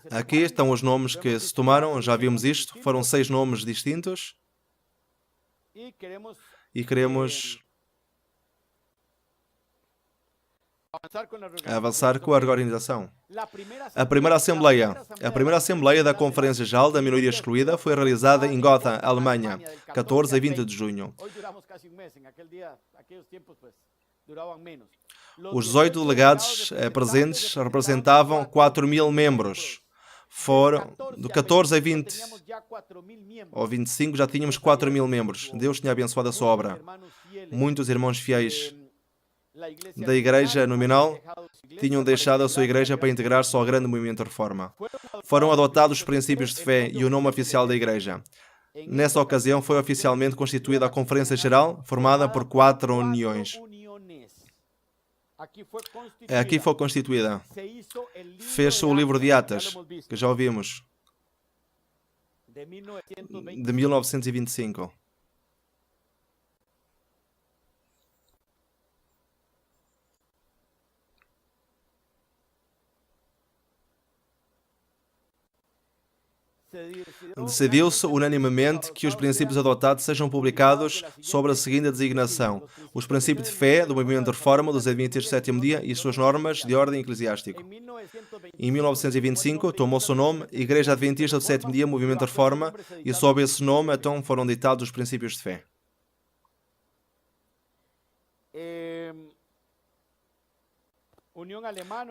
Speaker 1: Aqui estão os nomes que se tomaram, já vimos isto, foram 6 nomes distintos e queremos avançar com a organização. A primeira Assembleia da Conferência Geral da Minoria Excluída foi realizada em Gotham, Alemanha, 14 a 20 de junho. Os 18 delegados presentes representavam 4.000 membros. Foram, do 14 a 20 ou 25, já tínhamos 4.000 membros. Deus tinha abençoado a sua obra. Muitos irmãos fiéis da Igreja Nominal tinham deixado a sua Igreja para integrar-se ao grande movimento de reforma. Foram adotados os princípios de fé e o nome oficial da Igreja. Nessa ocasião foi oficialmente constituída a Conferência Geral, formada por 4 uniões. Aqui foi constituída. Fez-se o livro de Atas, que já ouvimos, de 1925. Decidiu-se unanimemente que os princípios adotados sejam publicados sob a seguinte designação: os princípios de fé do movimento de reforma dos Adventistas do sétimo dia e suas normas de ordem eclesiástico. Em 1925 tomou-se o nome Igreja Adventista do sétimo dia, movimento de reforma, e sob esse nome então foram ditados os princípios de fé.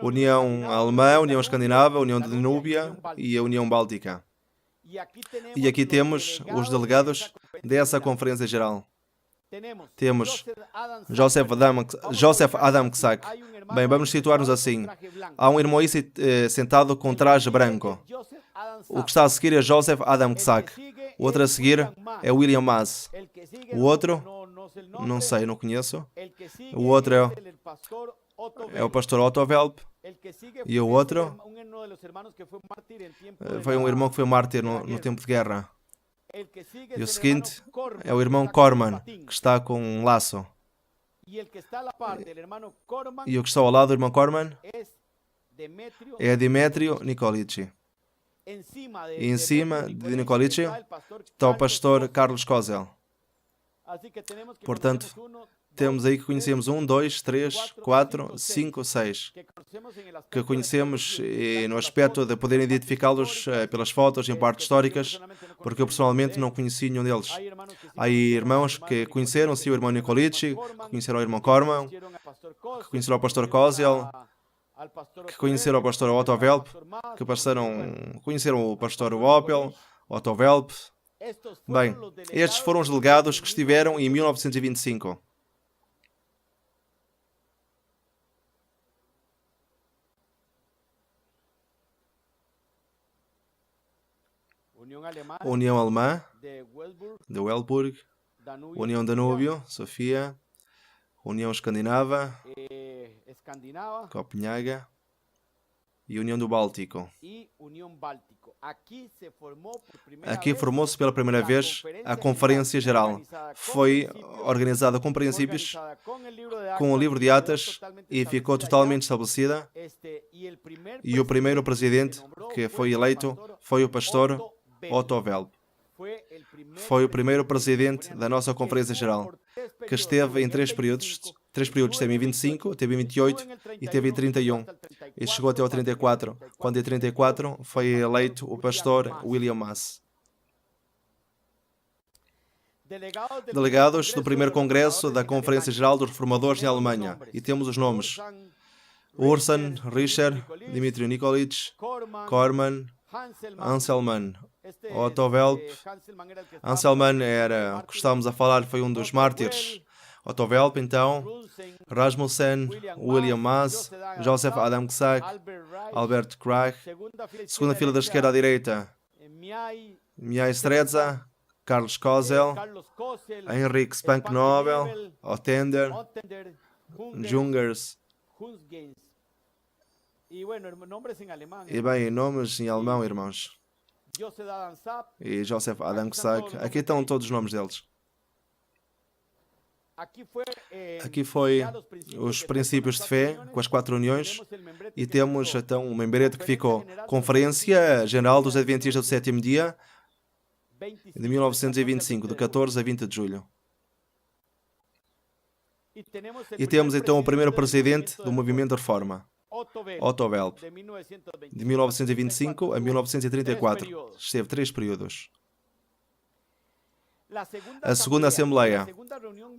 Speaker 1: União Alemã, União Escandinava, União de Danúbia e a União Báltica. E aqui temos os delegados dessa Conferência Geral. Temos Joseph Adam Ksak. Bem, vamos situar-nos assim. Há um irmão aí sentado com traje branco. O que está a seguir é Joseph Adam Ksak. O outro a seguir é William Maas. O outro, não sei, não conheço. O outro é o pastor Otto Velp. E o outro foi um irmão que foi mártir no tempo de guerra. E o seguinte é o irmão Corman, que está com um laço. E o que está ao lado do irmão Corman é Demetrio Nicolici. E em cima de Nicolici está o pastor Carlos Kozel. Portanto, temos aí que conhecemos 1, 2, 3, 4, 5, 6, que conhecemos no aspecto de poder identificá-los pelas fotos em partes históricas, porque eu pessoalmente não conheci nenhum deles. Há irmãos que conheceram o irmão Nicolici, que conheceram o irmão Corman, que conheceram o pastor Koziel, que conheceram o pastor Otto Velp, que conheceram o pastor Opel, Otto Velp. Bem, estes foram os delegados que estiveram em 1925. União Alemã, de Welburg, União Danúbio, Sofia, União Escandinava, Copenhaga e União do Báltico. Aqui formou-se pela primeira vez a Conferência Geral. Foi organizada com princípios, com o livro de Atas, e ficou totalmente estabelecida. E o primeiro presidente que foi eleito foi o pastor Otto Velp. Foi o primeiro presidente da nossa Conferência Geral, que esteve em 3 períodos. 3 períodos, teve em 25, teve em 28 e teve em 31. E chegou até ao 34, quando em 34 foi eleito o pastor William Mass. Delegados do primeiro congresso da Conferência Geral dos Reformadores em Alemanha. E temos os nomes: Ursan, Richer, Dmitri Nikolic, Corman, Anselmann, Otto Velp. Anselmann era, que estávamos a falar, foi um dos mártires. Otto Velp, então, Rasmussen, William Mass, Joseph Adam Ksack, Albert Krach. Segunda fila da esquerda à direita, Mihai Streza, Carlos Kozel, Heinrich Spanknobel, Ottender, Jungers. E bem, nomes em alemão, irmãos. E Joseph Adam Ksack. Aqui estão todos os nomes deles. Aqui foi os princípios de fé, com as 4 uniões, e temos então um membrete que ficou Conferência Geral dos Adventistas do 7º Dia, de 1925, de 14 a 20 de julho. E temos então o primeiro presidente do Movimento de Reforma, Otto Velp, de 1925 a 1934. Esteve 3 períodos. A segunda Assembleia,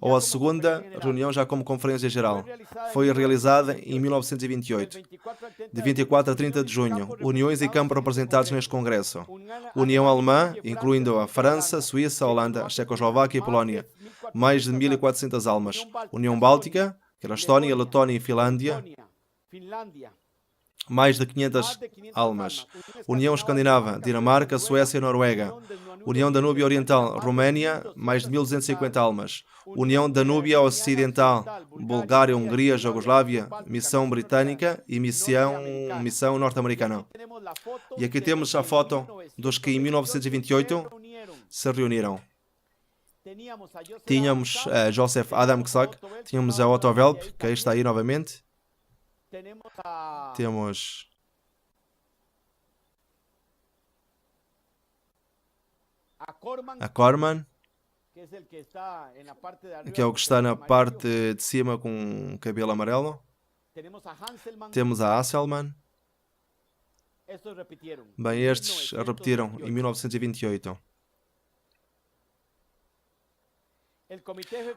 Speaker 1: ou a segunda reunião já como Conferência Geral, foi realizada em 1928, de 24 a 30 de junho. Uniões e campos representados neste Congresso. União Alemã, incluindo a França, Suíça, Holanda, Checoslováquia e Polónia. Mais de 1.400 almas. União Báltica, que era a Estónia, Letónia e Finlândia. Mais de 500 almas. União Escandinava, Dinamarca, Suécia e Noruega. União Danúbia Oriental, Roménia, mais de 1.250 almas. União Danúbia Ocidental, Bulgária, Hungria, Jugoslávia, Missão Britânica e Missão Norte-Americana. E aqui temos a foto dos que em 1928 se reuniram. Tínhamos a Joseph Adam Ksack, tínhamos a Otto Velp, que aí está aí novamente. Temos a Corman, que é o que está na parte de cima com cabelo amarelo. Temos a Hasselmann. Bem, estes repetiram em 1928.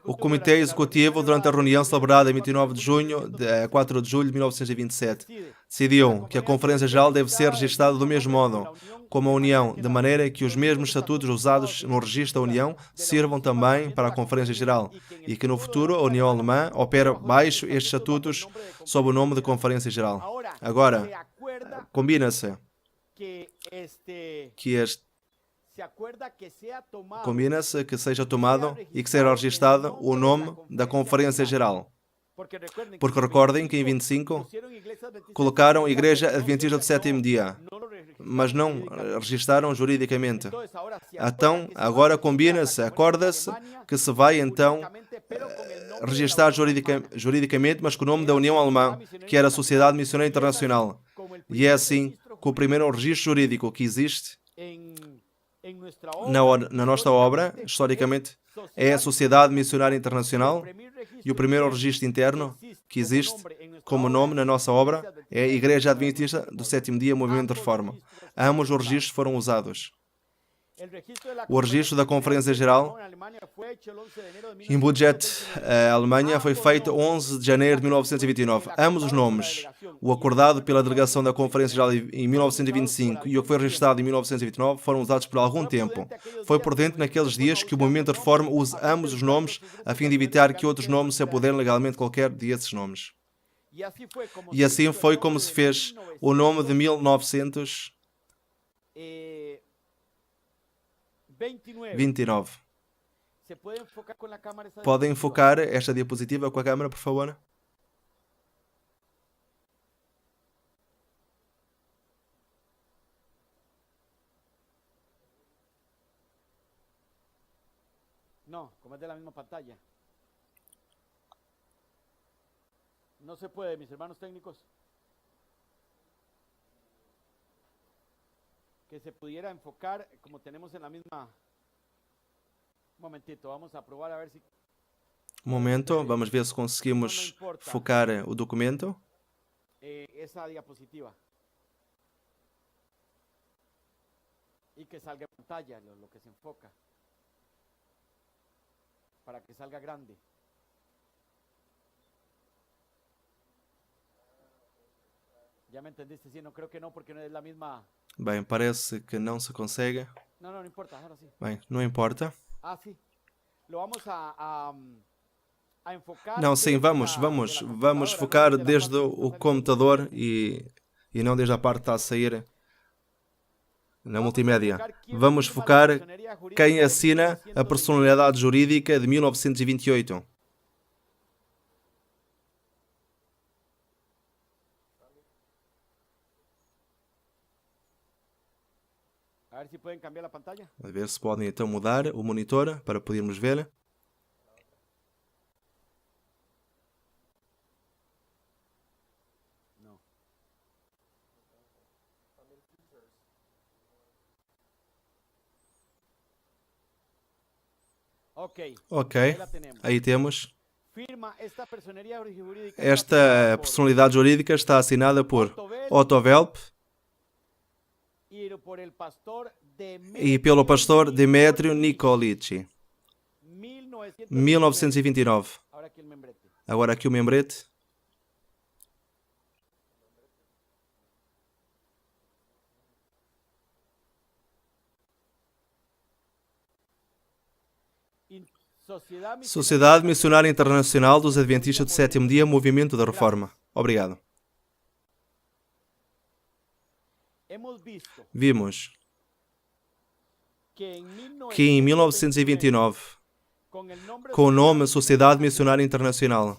Speaker 1: O Comitê Executivo, durante a reunião celebrada em 29 de junho a 4 de julho de 1927, decidiu que a Conferência Geral deve ser registrada do mesmo modo como a União, de maneira que os mesmos estatutos usados no registro da União sirvam também para a Conferência Geral e que no futuro a União Alemã opere baixo estes estatutos sob o nome de Conferência Geral. Agora, combina-se que seja tomado e que seja registrado o nome da Conferência Geral. Porque recordem que em 25 colocaram a Igreja Adventista do 7º Dia, mas não registaram juridicamente. Então, agora combina-se, acorda-se que se vai então registrar juridicamente, mas com o nome da União Alemã, que era a Sociedade Missionária Internacional. E é assim que o primeiro registro jurídico que existe Na nossa obra, historicamente, é a Sociedade Missionária Internacional e o primeiro registro interno que existe como nome na nossa obra é a Igreja Adventista do Sétimo Dia Movimento de Reforma. Ambos os registros foram usados. O registro da Conferência Geral em Budget, Alemanha, foi feito 11 de janeiro de 1929. Ambos os nomes, o acordado pela delegação da Conferência Geral em 1925 e o que foi registrado em 1929, foram usados por algum tempo. Foi por dentro naqueles dias que o Movimento de Reforma usa ambos os nomes a fim de evitar que outros nomes se apoderem legalmente qualquer desses nomes. E assim foi como se fez o nome de 1929. Podem enfocar esta diapositiva com a câmera, por favor?
Speaker 2: Não, como é da mesma pantalla. Não se pode, mis hermanos técnicos. Que se pudiera enfocar como tenemos en la misma. Un momentito, vamos a probar a ver si.
Speaker 1: Um momento, vamos ver se conseguimos focar o documento.
Speaker 2: Esa diapositiva. Y que salga en pantalla lo que se enfoca. Para que salga grande. ¿Ya me entendiste? Sí, no creo que no, porque no es la misma.
Speaker 1: Bem, parece que não se consegue.
Speaker 2: Não, não importa, agora sim.
Speaker 1: Bem, não importa.
Speaker 2: Ah, sim. Lo vamos a enfocar.
Speaker 1: Não, sim, vamos focar desde o computador e não desde a parte que está a sair na multimédia. Vamos focar quem assina a personalidade jurídica de 1928.
Speaker 2: A ver se podem cambiar a pantalla.
Speaker 1: A ver se podem então mudar o monitor para podermos ver.
Speaker 2: Não. Ok.
Speaker 1: Aí temos. Esta personalidade jurídica está assinada por Otto Welp e pelo pastor Demetrio Nicolici. 1929. Agora aqui o membrete. Sociedade Missionária Internacional dos Adventistas do Sétimo Dia, Movimento da Reforma. Obrigado. Vimos que em 1929, com o nome Sociedade Missionária Internacional,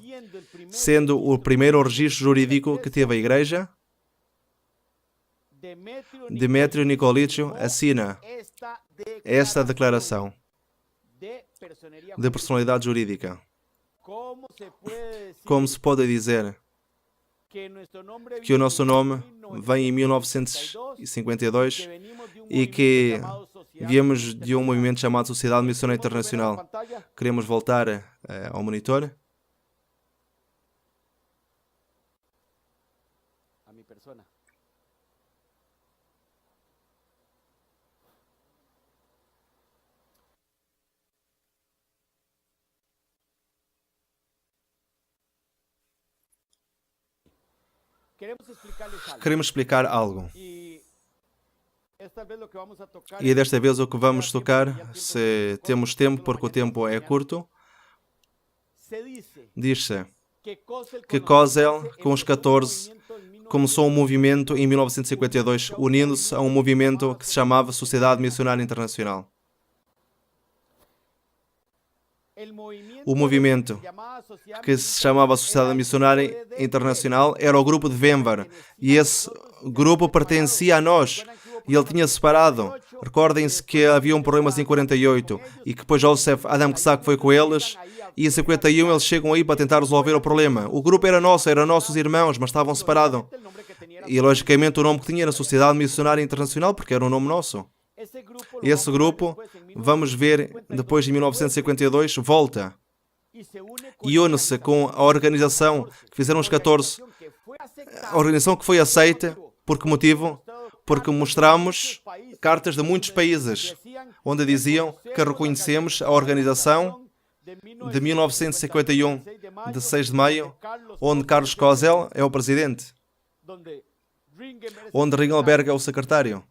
Speaker 1: sendo o primeiro registro jurídico que teve a Igreja, Demetrio Nicolici assina esta declaração de personalidade jurídica. Como se pode dizer que o nosso nome vem em 1952 e que viemos de um movimento chamado Sociedade Missionária Internacional. Queremos voltar ao monitor.
Speaker 2: A minha persona.
Speaker 1: Queremos explicar algo. E desta vez o que vamos tocar, se temos tempo, porque o tempo é curto, diz-se que Kozel, com os 14, começou um movimento em 1952, unindo-se a um movimento que se chamava Sociedade Missionária Internacional. O movimento que se chamava Sociedade Missionária Internacional era o grupo de Denver e esse grupo pertencia a nós e ele tinha separado. Recordem-se que haviam problemas em 48 e que depois Joseph Adam Ksak foi com eles e em 51 eles chegam aí para tentar resolver o problema. O grupo era nosso, eram nossos irmãos, mas estavam separados. E logicamente o nome que tinha era Sociedade Missionária Internacional porque era um nome nosso. Esse grupo, vamos ver depois em 1952, volta e une-se com a organização que fizeram os 14. A organização que foi aceita, por que motivo? Porque mostramos cartas de muitos países, onde diziam que reconhecemos a organização de 1951, de 6 de maio, onde Carlos Kozel é o presidente, onde Ringelberg é o secretário,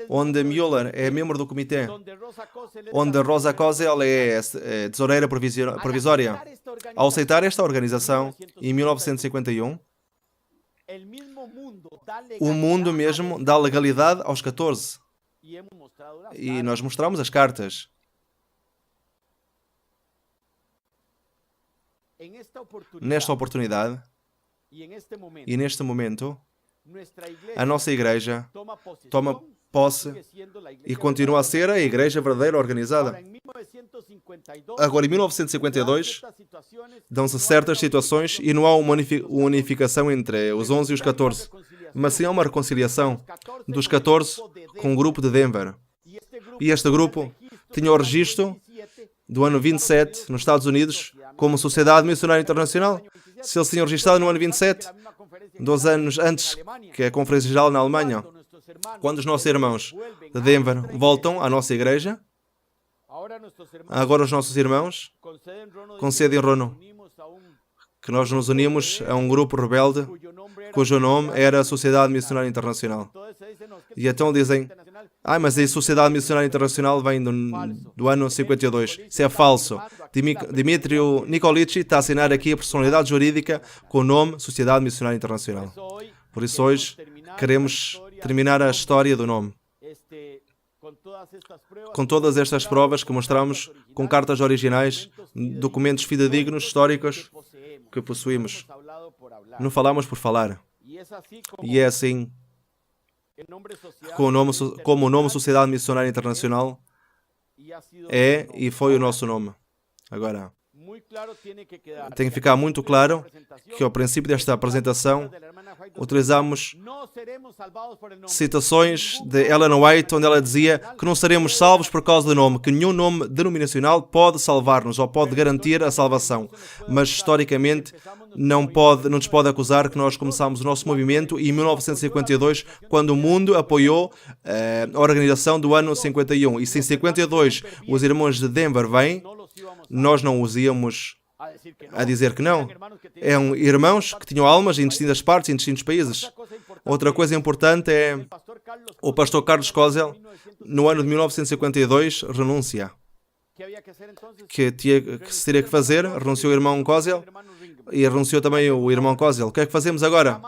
Speaker 1: onde Müller é membro do comitê, onde Rosa Kozel é tesoureira provisória. Ao aceitar esta organização, em 1951, o mundo mesmo dá legalidade aos 14. E nós mostramos as cartas. Nesta oportunidade e neste momento, a nossa igreja toma posse e continua a ser a igreja verdadeira organizada. Agora, em 1952, dão-se certas situações e não há uma unificação entre os 11 e os 14, mas sim há uma reconciliação dos 14 com o grupo de Denver. E este grupo tinha o registro do ano 27 nos Estados Unidos como Sociedade Missionária Internacional. Se eles tinham registrado no ano 27, 2 anos antes que a Conferência Geral na Alemanha, quando os nossos irmãos de Denver voltam à nossa igreja, agora os nossos irmãos concedem Rono, que nós nos unimos a um grupo rebelde cujo nome era a Sociedade Missionária Internacional. E então dizem, mas a Sociedade Missionária Internacional vem do ano 52. Isso é falso. Dmitrio Nikolic está a assinar aqui a personalidade jurídica com o nome Sociedade Missionária Internacional. Por isso hoje queremos terminar a história do nome. Com todas estas provas que mostramos, com cartas originais, documentos fidedignos, históricos, que possuímos. Não falamos por falar. E é assim, como o nome Sociedade Missionária Internacional é e foi o nosso nome. Agora, tem que ficar muito claro que ao princípio desta apresentação utilizamos citações de Ellen White, onde ela dizia que não seremos salvos por causa do nome, que nenhum nome denominacional pode salvar-nos ou pode garantir a salvação. Mas, historicamente, não nos pode acusar que nós começámos o nosso movimento em 1952, quando o mundo apoiou a organização do ano 51. E se em 52 os irmãos de Denver vêm, nós não os íamos a dizer que não. Eram irmãos que tinham almas em distintas partes, em distintos países. Outra coisa importante é o pastor Carlos Kozel, no ano de 1952, renuncia. Que se teria que fazer? Renunciou o irmão Kozel e renunciou também o irmão Kozel. O que é que fazemos agora?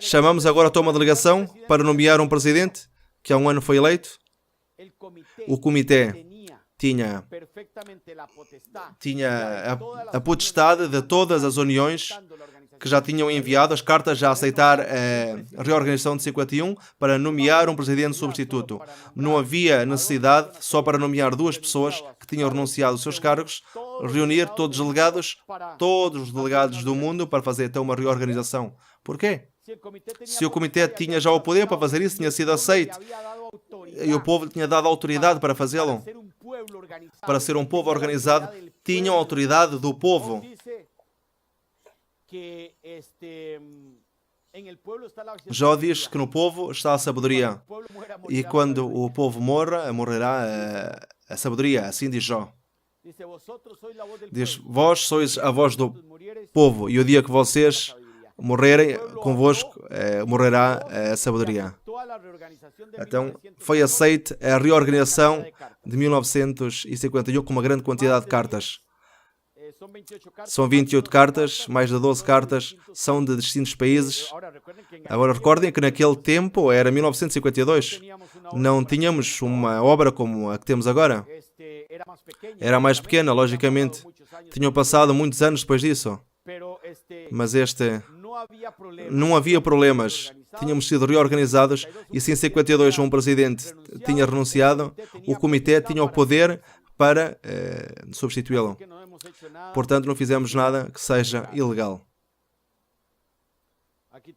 Speaker 1: Chamamos agora a uma delegação para nomear um presidente, que há um ano foi eleito. O comitê tinha a potestade de todas as uniões que já tinham enviado as cartas a aceitar a reorganização de 51 para nomear um presidente substituto. Não havia necessidade, só para nomear 2 pessoas que tinham renunciado aos seus cargos, reunir todos os delegados do mundo para fazer então uma reorganização. Porquê? Se o comitê tinha já o poder para fazer isso, tinha sido aceito, e o povo tinha dado autoridade para fazê-lo, para ser um povo organizado, tinham a autoridade do povo. Jó diz que no povo está a sabedoria, e quando o povo morrerá a sabedoria, assim diz Jó. Diz, vós sois a voz do povo, e o dia que vocês morrerem, convosco morrerá a sabedoria. Então, foi aceita a reorganização de 1951 com uma grande quantidade de cartas. São 28 cartas, mais de 12 cartas, são de distintos países. Agora recordem que naquele tempo, era 1952, não tínhamos uma obra como a que temos agora. Era mais pequena, logicamente. Tinham passado muitos anos depois disso. Mas não havia problemas. Tínhamos sido reorganizados e se em 52 um presidente tinha renunciado, o comitê tinha o poder para substituí-lo. Portanto, não fizemos nada que seja ilegal. Aqui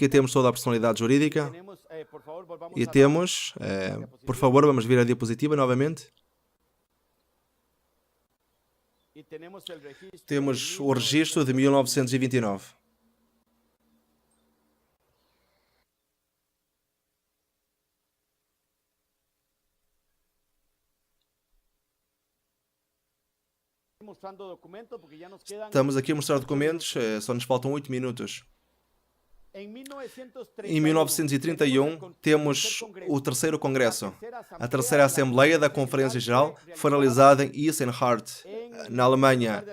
Speaker 1: temos toda a personalidade jurídica. E temos, por favor, vamos ver a diapositiva novamente. Temos o registro de 1929. Estamos aqui a mostrar documentos, só nos faltam 8 minutos. Em 1931, temos o terceiro congresso. A terceira Assembleia da Conferência Geral foi realizada em Eisenhart, na Alemanha,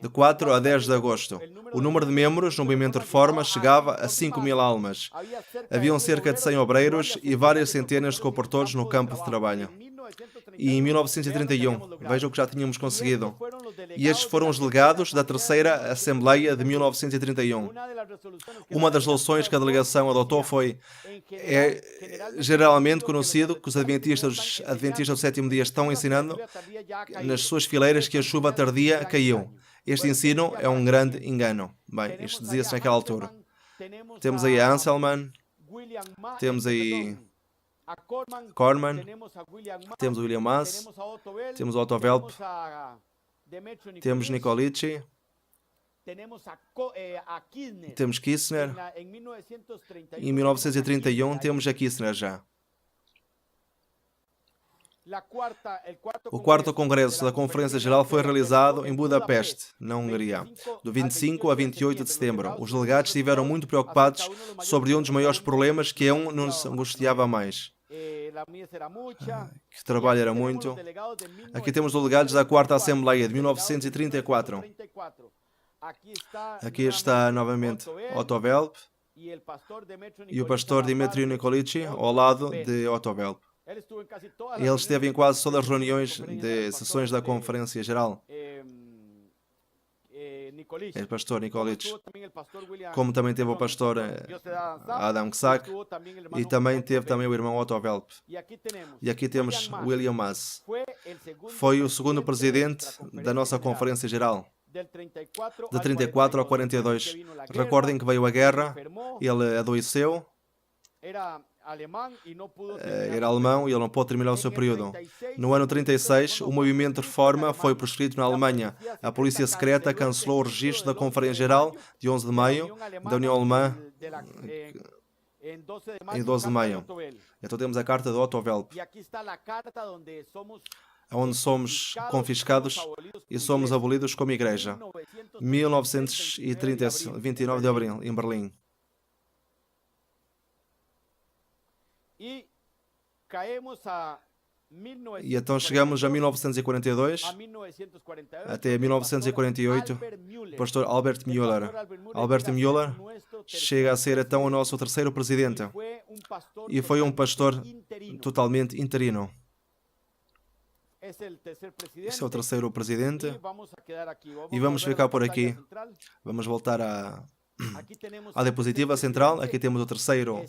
Speaker 1: de 4 a 10 de agosto. O número de membros no movimento de reforma chegava a 5.000 almas. Haviam cerca de 100 obreiros e várias centenas de cooperados no campo de trabalho. E em 1931, vejam o que já tínhamos conseguido. E estes foram os delegados da terceira Assembleia de 1931. Uma das resoluções que a delegação adotou foi: é geralmente conhecido que os adventistas do sétimo dia estão ensinando nas suas fileiras que a chuva tardia caiu. Este ensino é um grande engano. Bem, isto dizia-se naquela altura. Temos aí a Anselman, temos aí Corman, temos o William Mas, temos o Otto Welp, temos Nicolici, temos Kistner. Em 1931 temos a Kistner já. O quarto congresso da Conferência Geral foi realizado em Budapeste, na Hungria, do 25 a 28 de setembro. Os delegados estiveram muito preocupados sobre um dos maiores problemas que a um nos angustiava mais. Que o trabalho era muito. Aqui temos os delegados da quarta Assembleia de 1934. Aqui está novamente Otto Welp e o pastor Dimitri Nicolici ao lado de Otto Welp. Ele esteve em quase todas as reuniões de sessões da Conferência Geral. O pastor Nicolici, como também teve o pastor Adam Ksak, e também teve também o irmão Otto Welp. E aqui temos William Mas. Foi o segundo presidente da nossa Conferência Geral, de 34 a 42. Recordem que veio a guerra, ele adoeceu, era alemão e ele não pôde terminar o seu período. No ano 36, o movimento de reforma foi proscrito na Alemanha. A polícia secreta cancelou o registro da Conferência Geral de 11 de maio da União Alemã em 12 de maio. Então temos a carta de Otto Welp, onde somos confiscados e somos abolidos como igreja. 2929 de abril, em Berlim. E então chegamos a 1942 até 1948, o pastor Albert Müller. Albert Müller chega a ser então o nosso terceiro presidente e foi um pastor totalmente interino. Esse é o terceiro presidente e vamos ficar por aqui. Vamos voltar à diapositiva central. Aqui temos o terceiro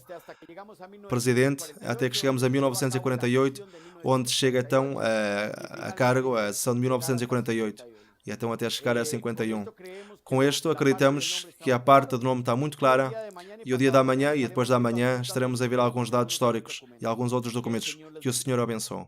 Speaker 1: presidente, até que chegamos a 1948, onde chega então a cargo a sessão de 1948, e então até chegar a 51. Com isto, acreditamos que a parte do nome está muito clara, e o dia da manhã e depois da manhã estaremos a ver alguns dados históricos e alguns outros documentos. Que o Senhor abençoe.